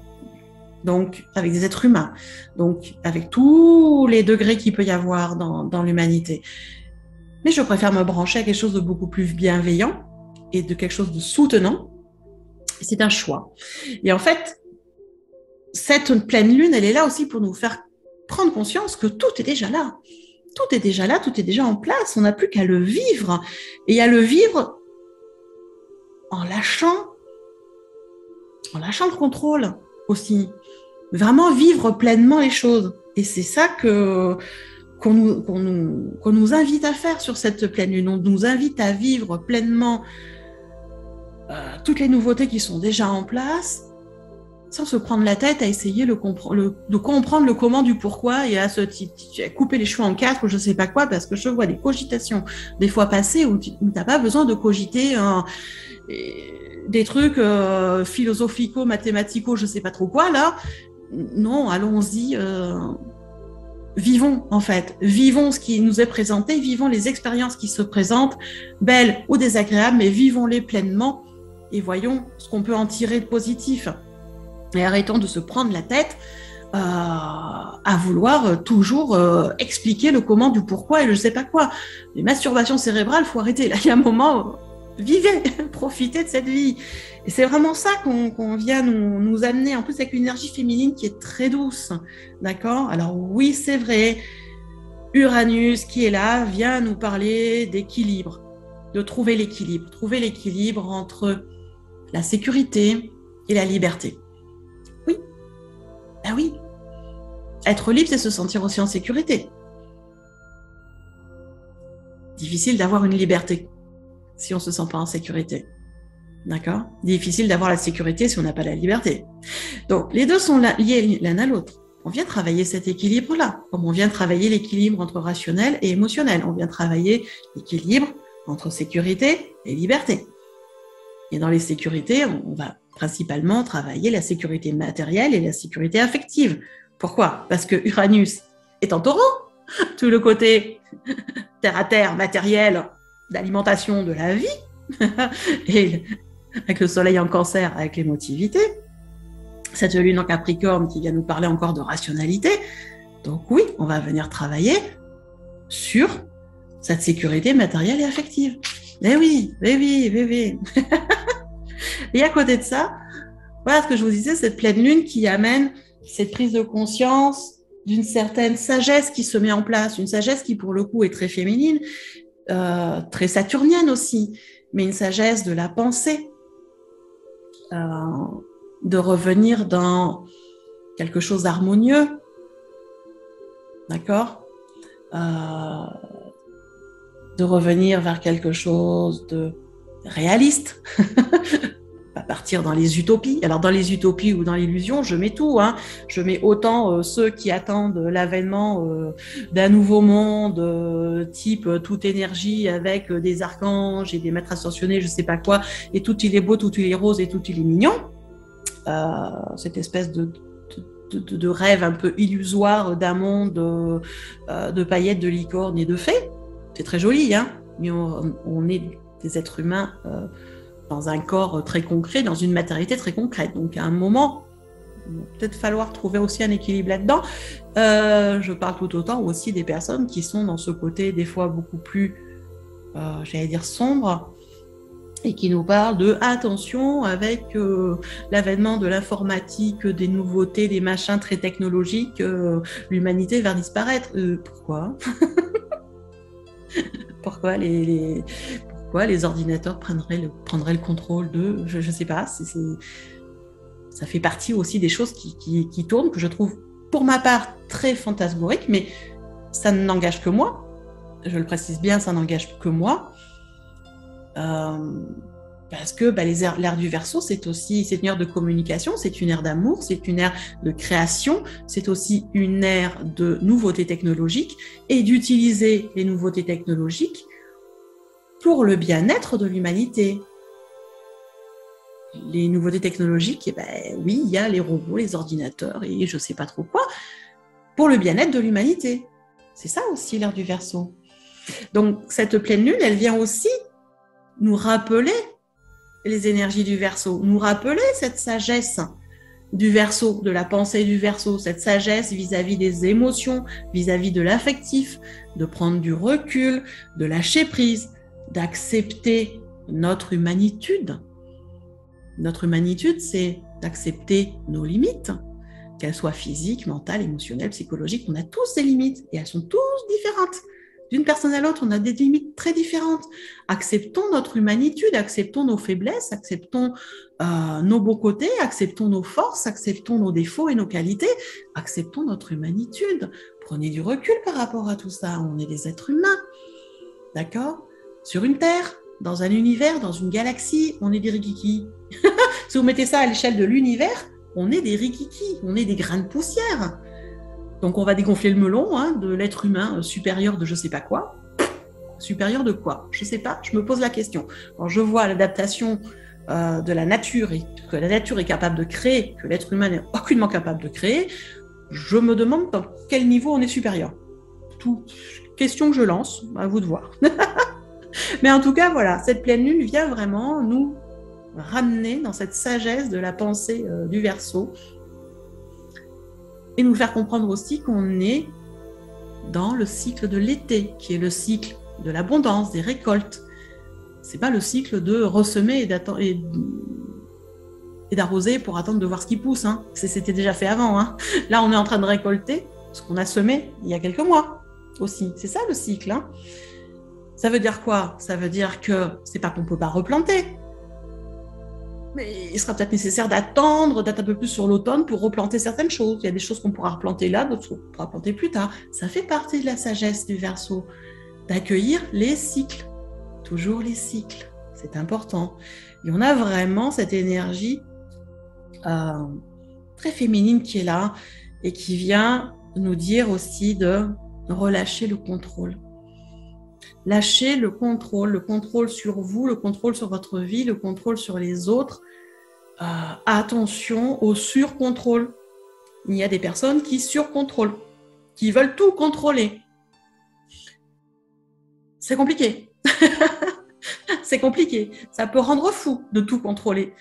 Donc, avec des êtres humains, donc avec tous les degrés qu'il peut y avoir dans l'humanité. Mais je préfère me brancher à quelque chose de beaucoup plus bienveillant et de quelque chose de soutenant. C'est un choix. Et en fait, cette pleine lune, elle est là aussi pour nous faire prendre conscience que tout est déjà là. Tout est déjà là, tout est déjà en place. On n'a plus qu'à le vivre. Et à le vivre en lâchant le contrôle aussi. Vraiment vivre pleinement les choses. Et c'est ça qu'on nous invite à faire sur cette pleine lune. On nous invite à vivre pleinement toutes les nouveautés qui sont déjà en place, sans se prendre la tête à essayer de comprendre le comment du pourquoi et à couper les cheveux en quatre ou je sais pas quoi, parce que je vois des cogitations des fois passées où tu n'as pas besoin de cogiter des trucs philosophico-mathématico, je sais pas trop quoi, là. Non, allons-y, vivons en fait, vivons ce qui nous est présenté, vivons les expériences qui se présentent, belles ou désagréables, mais vivons-les pleinement et voyons ce qu'on peut en tirer de positif. Et arrêtons de se prendre la tête à vouloir toujours expliquer le comment du pourquoi et je sais pas quoi. Les masturbations cérébrales, faut arrêter. Là, il y a un moment, vivez, profitez de cette vie. Et c'est vraiment ça qu'on vient nous amener, en plus avec une énergie féminine qui est très douce. D'accord? Alors oui, c'est vrai, Uranus qui est là vient nous parler d'équilibre, de trouver l'équilibre entre la sécurité et la liberté. Oui, ben oui. Être libre, c'est se sentir aussi en sécurité. Difficile d'avoir une liberté si on ne se sent pas en sécurité. D'accord? Difficile d'avoir la sécurité si on n'a pas la liberté. Donc, les deux sont liés l'un à l'autre. On vient travailler cet équilibre-là, comme on vient travailler l'équilibre entre rationnel et émotionnel. On vient travailler l'équilibre entre sécurité et liberté. Et dans les sécurités, on va principalement travailler la sécurité matérielle et la sécurité affective. Pourquoi? Parce que Uranus est en taureau, tout le côté terre à terre, matériel, d'alimentation de la vie, et avec le soleil en cancer, avec l'émotivité, cette lune en capricorne qui vient nous parler encore de rationalité. Donc oui, on va venir travailler sur cette sécurité matérielle et affective. Mais oui. Et à côté de ça, voilà ce que je vous disais, cette pleine lune qui amène cette prise de conscience d'une certaine sagesse qui se met en place, une sagesse qui pour le coup est très féminine, très saturnienne aussi, mais une sagesse de la pensée, de revenir dans quelque chose d'harmonieux, d'accord, de revenir vers quelque chose de réaliste, pas partir dans les utopies. Alors dans les utopies ou dans l'illusion, je mets tout, hein. Je mets autant ceux qui attendent l'avènement d'un nouveau monde, type toute énergie avec des archanges et des maîtres ascensionnés, je sais pas quoi, et tout il est beau, tout il est rose et tout il est mignon. Cette espèce de rêve un peu illusoire d'un monde de paillettes, de licornes et de fées. C'est très joli, hein, mais on est des êtres humains dans un corps très concret, dans une matérialité très concrète. Donc à un moment, il va peut-être falloir trouver aussi un équilibre là-dedans. Je parle tout autant aussi des personnes qui sont dans ce côté des fois beaucoup plus, j'allais dire, sombre, et qui nous parlent de attention avec l'avènement de l'informatique, des nouveautés, des machins très technologiques, l'humanité va disparaître. Pourquoi? Pourquoi les ordinateurs prendraient le contrôle de... Je ne sais pas, Ça fait partie aussi des choses qui tournent, que je trouve, pour ma part, très fantasmoriques, mais ça n'engage que moi. Je le précise bien, ça n'engage que moi. Parce que l'ère du Verseau, c'est une ère de communication, c'est une ère d'amour, c'est une ère de création, c'est aussi une ère de nouveautés technologiques et d'utiliser les nouveautés technologiques pour le bien-être de l'humanité. Les nouveautés technologiques, oui, il y a les robots, les ordinateurs et je ne sais pas trop quoi, pour le bien-être de l'humanité. C'est ça aussi l'ère du Verseau. Donc cette pleine lune, elle vient aussi nous rappeler les énergies du Verseau, nous rappeler cette sagesse du Verseau, de la pensée du Verseau, cette sagesse vis-à-vis des émotions, vis-à-vis de l'affectif, de prendre du recul, de lâcher prise, d'accepter notre humanitude. Notre humanitude, c'est d'accepter nos limites, qu'elles soient physiques, mentales, émotionnelles, psychologiques. On a tous des limites et elles sont toutes différentes. D'une personne à l'autre, on a des limites très différentes. Acceptons notre humanitude, acceptons nos faiblesses, acceptons nos beaux côtés, acceptons nos forces, acceptons nos défauts et nos qualités, acceptons notre humanitude. Prenez du recul par rapport à tout ça. On est des êtres humains, d'accord? Sur une Terre, dans un univers, dans une galaxie, on est des rikiki. Si vous mettez ça à l'échelle de l'univers, on est des rikiki, on est des grains de poussière. Donc on va dégonfler le melon de l'être humain supérieur de je sais pas quoi. Supérieur de quoi? Je sais pas, je me pose la question. Quand je vois l'adaptation de la nature et que la nature est capable de créer, que l'être humain n'est aucunement capable de créer, je me demande dans quel niveau on est supérieur. Tout. Question que je lance, à vous de voir. Mais en tout cas, voilà, cette pleine lune vient vraiment nous ramener dans cette sagesse de la pensée du Verseau et nous faire comprendre aussi qu'on est dans le cycle de l'été, qui est le cycle de l'abondance, des récoltes. C'est pas le cycle de ressemer et d'arroser pour attendre de voir ce qui pousse. C'était déjà fait avant. Là, on est en train de récolter ce qu'on a semé il y a quelques mois aussi. C'est ça le cycle. Ça veut dire quoi? Ça veut dire que c'est pas qu'on peut pas replanter. Mais il sera peut-être nécessaire d'attendre, d'être un peu plus sur l'automne pour replanter certaines choses. Il y a des choses qu'on pourra replanter là, d'autres qu'on pourra planter plus tard. Ça fait partie de la sagesse du Verseau, d'accueillir les cycles, toujours les cycles. C'est important. Et on a vraiment cette énergie très féminine qui est là et qui vient nous dire aussi de relâcher le contrôle. Lâchez le contrôle sur vous, le contrôle sur votre vie, le contrôle sur les autres. Attention au surcontrôle. Il y a des personnes qui surcontrôlent, qui veulent tout contrôler. C'est compliqué. C'est compliqué. Ça peut rendre fou de tout contrôler.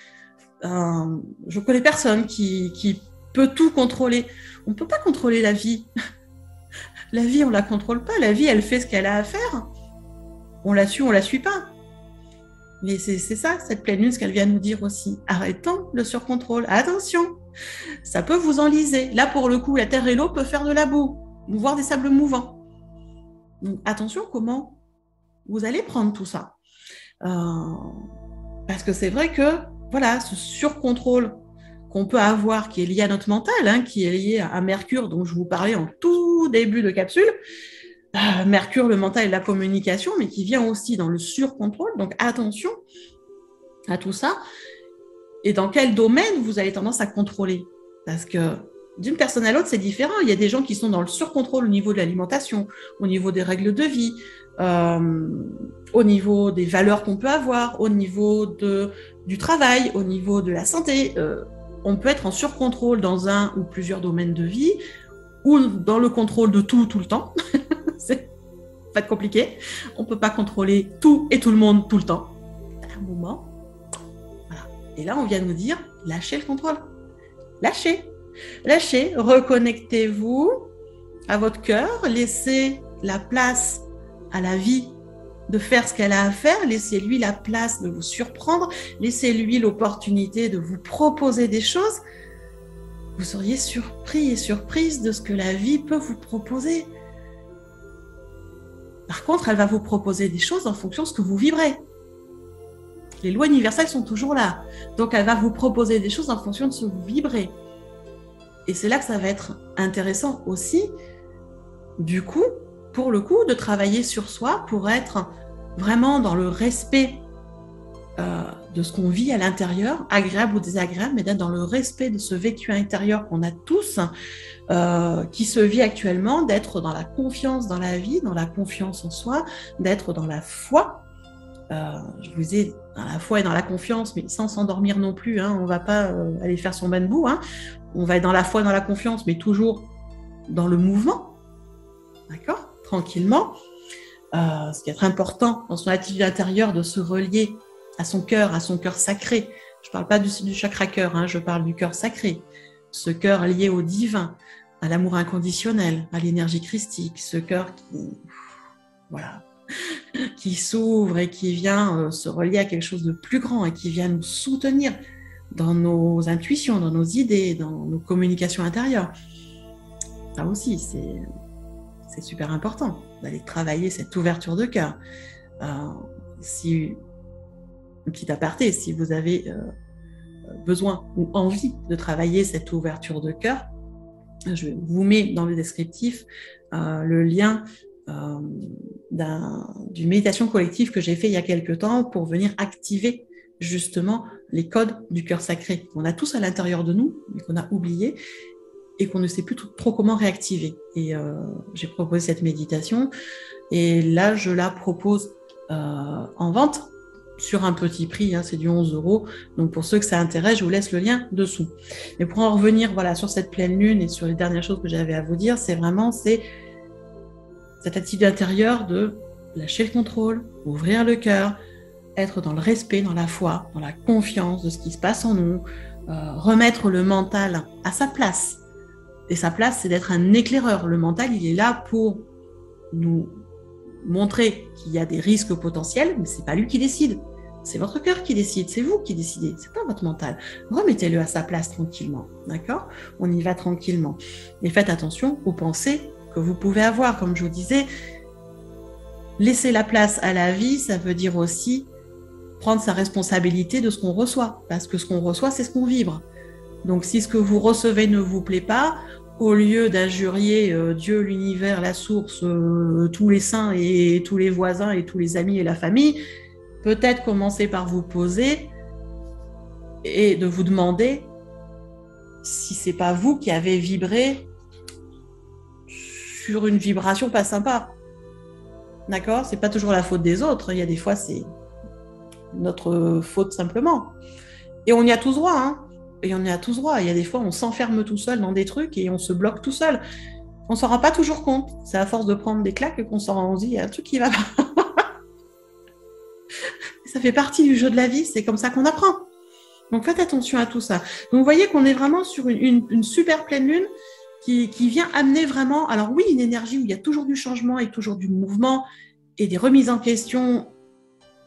Je connais personne qui peut tout contrôler. On ne peut pas contrôler la vie. La vie, on ne la contrôle pas. La vie, elle fait ce qu'elle a à faire. On la suit, on la suit pas. Mais c'est ça, cette pleine lune, ce qu'elle vient nous dire aussi. Arrêtons le surcontrôle. Attention, ça peut vous enliser. Là, pour le coup, la terre et l'eau peuvent faire de la boue, voire des sables mouvants. Donc, attention comment vous allez prendre tout ça. Parce que c'est vrai que, voilà, ce surcontrôle qu'on peut avoir, qui est lié à notre mental, qui est lié à Mercure, dont je vous parlais en tout début de capsule, Mercure, le mental et la communication, mais qui vient aussi dans le surcontrôle. Donc attention à tout ça. Et dans quel domaine vous avez tendance à contrôler? Parce que d'une personne à l'autre, c'est différent. Il y a des gens qui sont dans le surcontrôle au niveau de l'alimentation, au niveau des règles de vie, au niveau des valeurs qu'on peut avoir, au niveau du travail, au niveau de la santé. On peut être en surcontrôle dans un ou plusieurs domaines de vie, ou dans le contrôle de tout le temps. C'est pas compliqué. On ne peut pas contrôler tout et tout le monde tout le temps. À un moment. Voilà. Et là, on vient nous dire, lâchez le contrôle. Lâchez. Lâchez. Reconnectez-vous à votre cœur. Laissez la place à la vie de faire ce qu'elle a à faire. Laissez-lui la place de vous surprendre. Laissez-lui l'opportunité de vous proposer des choses. Vous seriez surpris et surprise de ce que la vie peut vous proposer. Par contre, elle va vous proposer des choses en fonction de ce que vous vibrez. Les lois universelles sont toujours là. Donc, elle va vous proposer des choses en fonction de ce que vous vibrez. Et c'est là que ça va être intéressant aussi, du coup, pour le coup, de travailler sur soi pour être vraiment dans le respect de ce qu'on vit à l'intérieur, agréable ou désagréable, mais d'être dans le respect de ce vécu intérieur qu'on a tous, qui se vit actuellement, d'être dans la confiance dans la vie, dans la confiance en soi, d'être dans la foi. Je vous ai dans la foi et dans la confiance, mais sans s'endormir non plus, hein, on ne va pas aller faire son bain de boue, hein. On va être dans la foi et dans la confiance, mais toujours dans le mouvement, d'accord, tranquillement. Ce qui est important dans son attitude intérieure, de se relier à son cœur sacré. Je ne parle pas du chakra cœur, hein, je parle du cœur sacré. Ce cœur lié au divin, à l'amour inconditionnel, à l'énergie christique, ce cœur qui s'ouvre et qui vient se relier à quelque chose de plus grand et qui vient nous soutenir dans nos intuitions, dans nos idées, dans nos communications intérieures. Ça aussi, c'est super important d'aller travailler cette ouverture de cœur. Un petit aparté, si vous avez besoin ou envie de travailler cette ouverture de cœur, je vous mets dans le descriptif le lien d'une méditation collective que j'ai fait il y a quelques temps pour venir activer justement les codes du cœur sacré qu'on a tous à l'intérieur de nous, mais qu'on a oublié et qu'on ne sait plus trop comment réactiver. Et j'ai proposé cette méditation et là, je la propose en vente sur un petit prix, hein, c'est du 11 €. Donc pour ceux que ça intéresse, je vous laisse le lien dessous. Mais pour en revenir sur cette pleine lune et sur les dernières choses que j'avais à vous dire, c'est cette attitude intérieure de lâcher le contrôle, ouvrir le cœur, être dans le respect, dans la foi, dans la confiance de ce qui se passe en nous, remettre le mental à sa place. Et sa place, c'est d'être un éclaireur. Le mental, il est là pour nous montrer qu'il y a des risques potentiels, mais c'est pas lui qui décide. C'est votre cœur qui décide, c'est vous qui décidez, c'est pas votre mental. Remettez-le à sa place tranquillement, d'accord? On y va tranquillement. Et faites attention aux pensées que vous pouvez avoir. Comme je vous disais, laisser la place à la vie, ça veut dire aussi prendre sa responsabilité de ce qu'on reçoit, parce que ce qu'on reçoit, c'est ce qu'on vibre. Donc si ce que vous recevez ne vous plaît pas, au lieu d'injurier Dieu, l'univers, la source, tous les saints et tous les voisins et tous les amis et la famille, peut-être commencer par vous poser et de vous demander si c'est pas vous qui avez vibré sur une vibration pas sympa. D'accord? C'est pas toujours la faute des autres. Il y a des fois, c'est notre faute simplement. Et on y a tous droit, hein. Et on y a tous droit. Il y a des fois, on s'enferme tout seul dans des trucs et on se bloque tout seul. On s'en rend pas toujours compte. C'est à force de prendre des claques qu'on s'en rend, on se dit, il y a un truc qui va pas. Ça fait partie du jeu de la vie, c'est comme ça qu'on apprend. Donc faites attention à tout ça. Donc vous voyez qu'on est vraiment sur une super pleine lune qui vient amener vraiment, alors oui, une énergie où il y a toujours du changement et toujours du mouvement et des remises en question,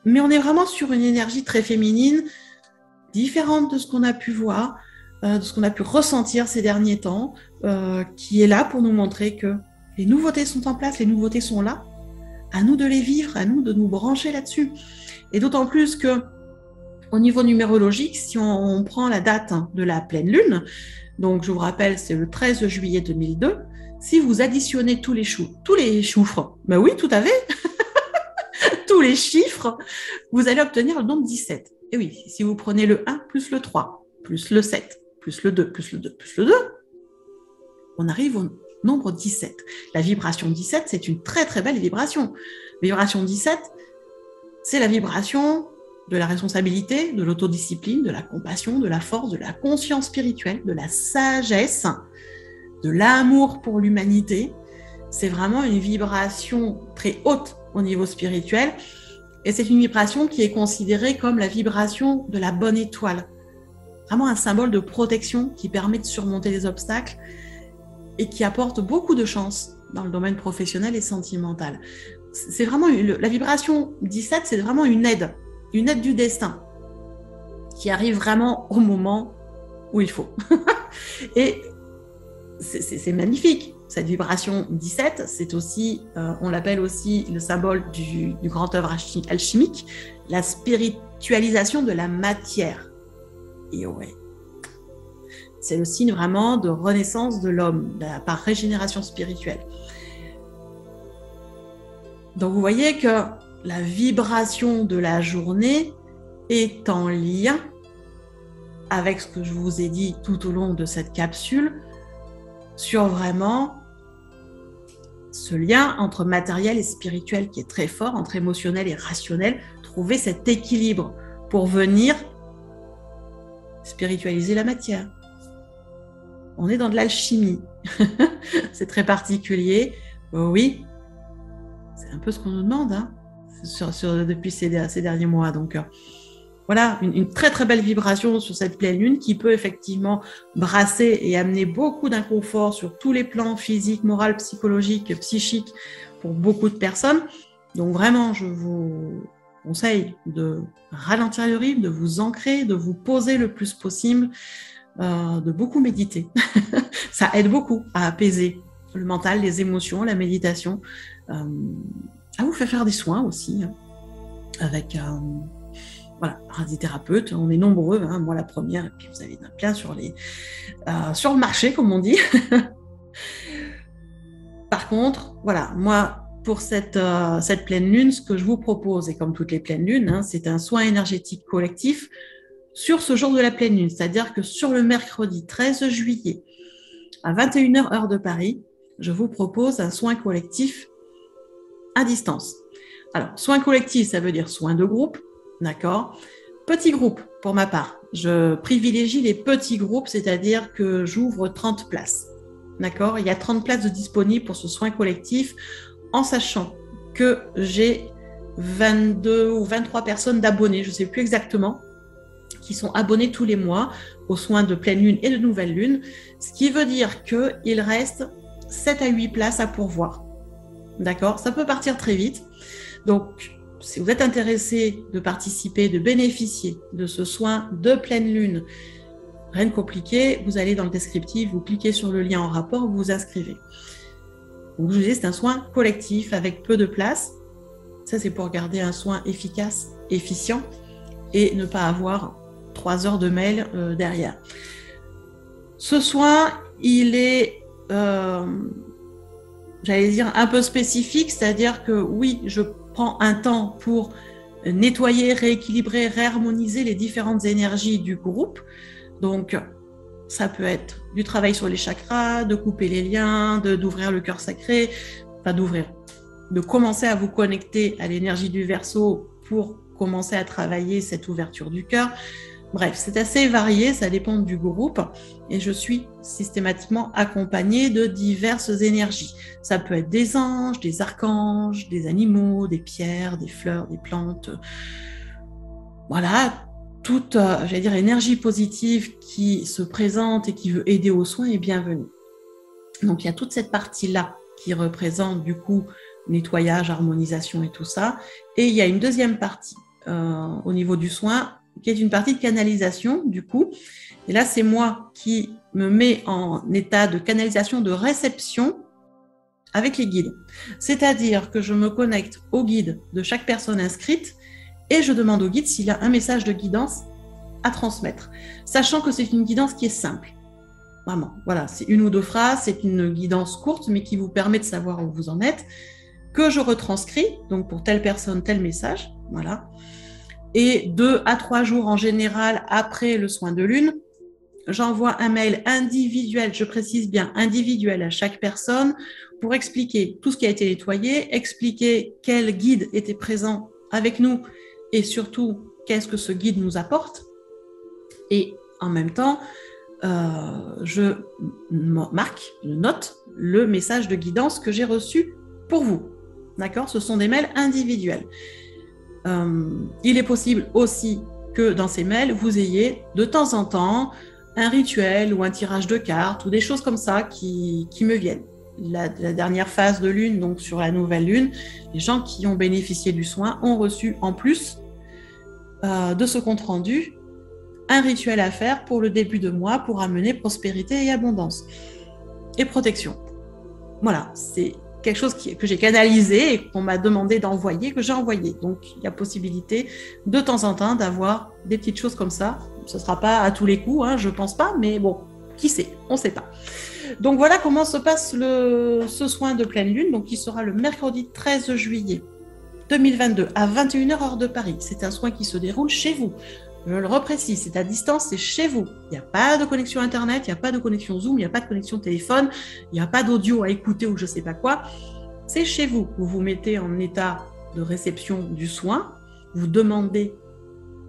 mais on est vraiment sur une énergie très féminine, différente de ce qu'on a pu voir, de ce qu'on a pu ressentir ces derniers temps, qui est là pour nous montrer que les nouveautés sont en place, les nouveautés sont là, à nous de les vivre, à nous de nous brancher là-dessus. Et d'autant plus que, au niveau numérologique, si on prend la date de la pleine lune, donc je vous rappelle, c'est le 13 juillet 2002, si vous additionnez tous les chiffres, ben oui, tout à fait, tous les chiffres, vous allez obtenir le nombre 17. Et oui, si vous prenez le 1 plus le 3, plus le 7, plus le 2, plus le 2, plus le 2, on arrive au nombre 17. La vibration 17, c'est une très très belle vibration. La vibration 17, c'est la vibration de la responsabilité, de l'autodiscipline, de la compassion, de la force, de la conscience spirituelle, de la sagesse, de l'amour pour l'humanité. C'est vraiment une vibration très haute au niveau spirituel. Et c'est une vibration qui est considérée comme la vibration de la bonne étoile. Vraiment un symbole de protection qui permet de surmonter les obstacles et qui apporte beaucoup de chance dans le domaine professionnel et sentimental. C'est vraiment la vibration 17, c'est vraiment une aide du destin qui arrive vraiment au moment où il faut. Et c'est magnifique, cette vibration 17, c'est aussi, on l'appelle aussi le symbole du grand œuvre alchimique, la spiritualisation de la matière. Et ouais, c'est le signe vraiment de renaissance de l'homme, par régénération spirituelle. Donc vous voyez que la vibration de la journée est en lien avec ce que je vous ai dit tout au long de cette capsule sur vraiment ce lien entre matériel et spirituel qui est très fort, entre émotionnel et rationnel, trouver cet équilibre pour venir spiritualiser la matière. On est dans de l'alchimie. C'est très particulier. Oui, c'est un peu ce qu'on nous demande hein, depuis ces derniers mois. Donc, voilà, une très très belle vibration sur cette pleine lune qui peut effectivement brasser et amener beaucoup d'inconfort sur tous les plans physiques, moral, psychologique, psychique pour beaucoup de personnes. Donc vraiment, je vous conseille de ralentir le rythme, de vous ancrer, de vous poser le plus possible, de beaucoup méditer. Ça aide beaucoup à apaiser le mental, les émotions, la méditation. À vous faire des soins aussi avec... Voilà, radithérapeute, on est nombreux, hein, moi la première, et puis vous avez plein sur le marché, comme on dit. Par contre, voilà, moi, pour cette pleine lune, ce que je vous propose, et comme toutes les pleines lunes, hein, c'est un soin énergétique collectif sur ce jour de la pleine lune, c'est-à-dire que sur le mercredi 13 juillet, à 21h heure de Paris, je vous propose un soin collectif à distance. Alors, soin collectif, ça veut dire soin de groupe, d'accord. Petit groupe, pour ma part. Je privilégie les petits groupes, c'est-à-dire que j'ouvre 30 places. D'accord. Il y a 30 places de disponibles pour ce soin collectif, en sachant que j'ai 22 ou 23 personnes d'abonnés, je ne sais plus exactement, qui sont abonnés tous les mois aux soins de pleine lune et de nouvelle lune, ce qui veut dire qu'il reste 7 à 8 places à pourvoir. D'accord. Ça peut partir très vite. Donc, si vous êtes intéressé de participer, de bénéficier de ce soin de pleine lune, rien de compliqué, vous allez dans le descriptif, vous cliquez sur le lien en rapport, vous vous inscrivez. Donc, je vous dis, c'est un soin collectif avec peu de place. Ça, c'est pour garder un soin efficace, efficient et ne pas avoir 3 heures de mail derrière. Ce soin, il est, j'allais dire, un peu spécifique, c'est-à-dire que oui, je prends un temps pour nettoyer, rééquilibrer, réharmoniser les différentes énergies du groupe. Donc, ça peut être du travail sur les chakras, de couper les liens, d'ouvrir le cœur sacré, enfin d'ouvrir, de commencer à vous connecter à l'énergie du Verseau pour commencer à travailler cette ouverture du cœur. Bref, c'est assez varié, ça dépend du groupe et je suis systématiquement accompagnée de diverses énergies. Ça peut être des anges, des archanges, des animaux, des pierres, des fleurs, des plantes. Voilà, toute, j'allais dire, énergie positive qui se présente et qui veut aider aux soins est bienvenue. Donc il y a toute cette partie-là qui représente du coup nettoyage, harmonisation et tout ça. Et il y a une deuxième partie au niveau du soin qui est une partie de canalisation, du coup. Et là, c'est moi qui me mets en état de canalisation, de réception avec les guides. C'est-à-dire que je me connecte au guide de chaque personne inscrite et je demande au guide s'il a un message de guidance à transmettre, sachant que c'est une guidance qui est simple. Vraiment, voilà, c'est 1 ou 2 phrases, c'est une guidance courte, mais qui vous permet de savoir où vous en êtes, que je retranscris, donc pour telle personne, tel message, voilà. Et 2 à 3 jours en général après le soin de lune, j'envoie un mail individuel, je précise bien individuel à chaque personne pour expliquer tout ce qui a été nettoyé, expliquer quel guide était présent avec nous et surtout qu'est-ce que ce guide nous apporte. Et en même temps, je marque, je note le message de guidance que j'ai reçu pour vous. D'accord ? Ce sont des mails individuels. Il est possible aussi que dans ces mails, vous ayez de temps en temps un rituel ou un tirage de cartes ou des choses comme ça qui me viennent. La dernière phase de lune, donc sur la nouvelle lune, les gens qui ont bénéficié du soin ont reçu en plus de ce compte rendu un rituel à faire pour le début de mois pour amener prospérité et abondance et protection. voilà, c'est quelque chose que j'ai canalisé et qu'on m'a demandé d'envoyer, que j'ai envoyé. Donc, il y a possibilité de temps en temps d'avoir des petites choses comme ça. Ce ne sera pas à tous les coups, hein, je ne pense pas, mais bon, qui sait, on ne sait pas. Donc, voilà comment se passe ce soin de pleine lune, donc qui sera le mercredi 13 juillet 2022 à 21h heure de Paris. C'est un soin qui se déroule chez vous. Je le reprécise, c'est à distance, c'est chez vous. Il n'y a pas de connexion Internet, il n'y a pas de connexion Zoom, il n'y a pas de connexion téléphone, il n'y a pas d'audio à écouter ou je ne sais pas quoi. C'est chez vous. Vous vous mettez en état de réception du soin, vous demandez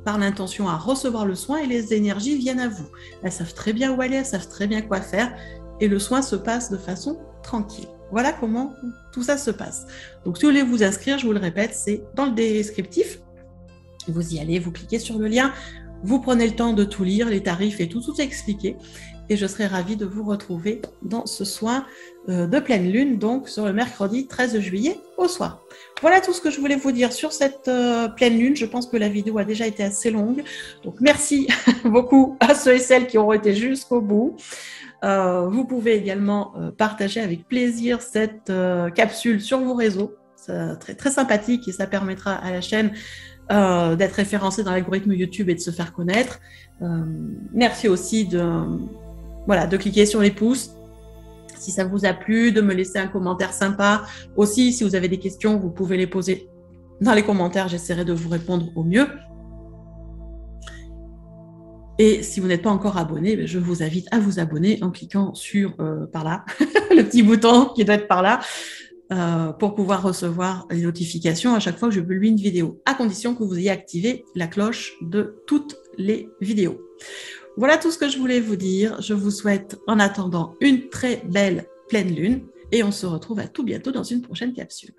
par l'intention à recevoir le soin et les énergies viennent à vous. Elles savent très bien où aller, elles savent très bien quoi faire et le soin se passe de façon tranquille. Voilà comment tout ça se passe. Donc, si vous voulez vous inscrire, je vous le répète, c'est dans le descriptif. Vous y allez, vous cliquez sur le lien, vous prenez le temps de tout lire, les tarifs et tout est expliqué. Et je serai ravie de vous retrouver dans ce soin de pleine lune, donc sur le mercredi 13 juillet au soir. Voilà tout ce que je voulais vous dire sur cette pleine lune. Je pense que la vidéo a déjà été assez longue. Donc merci beaucoup à ceux et celles qui auront été jusqu'au bout. Vous pouvez également partager avec plaisir cette capsule sur vos réseaux. C'est très, très sympathique et ça permettra à la chaîne d'être référencée dans l'algorithme YouTube et de se faire connaître. Merci aussi de cliquer sur les pouces si ça vous a plu, de me laisser un commentaire sympa. Aussi, si vous avez des questions, vous pouvez les poser dans les commentaires. J'essaierai de vous répondre au mieux. Et si vous n'êtes pas encore abonné, je vous invite à vous abonner en cliquant sur par là, le petit bouton qui doit être par là, pour pouvoir recevoir les notifications à chaque fois que je publie une vidéo, à condition que vous ayez activé la cloche de toutes les vidéos. Voilà tout ce que je voulais vous dire. Je vous souhaite en attendant une très belle pleine lune et on se retrouve à tout bientôt dans une prochaine capsule.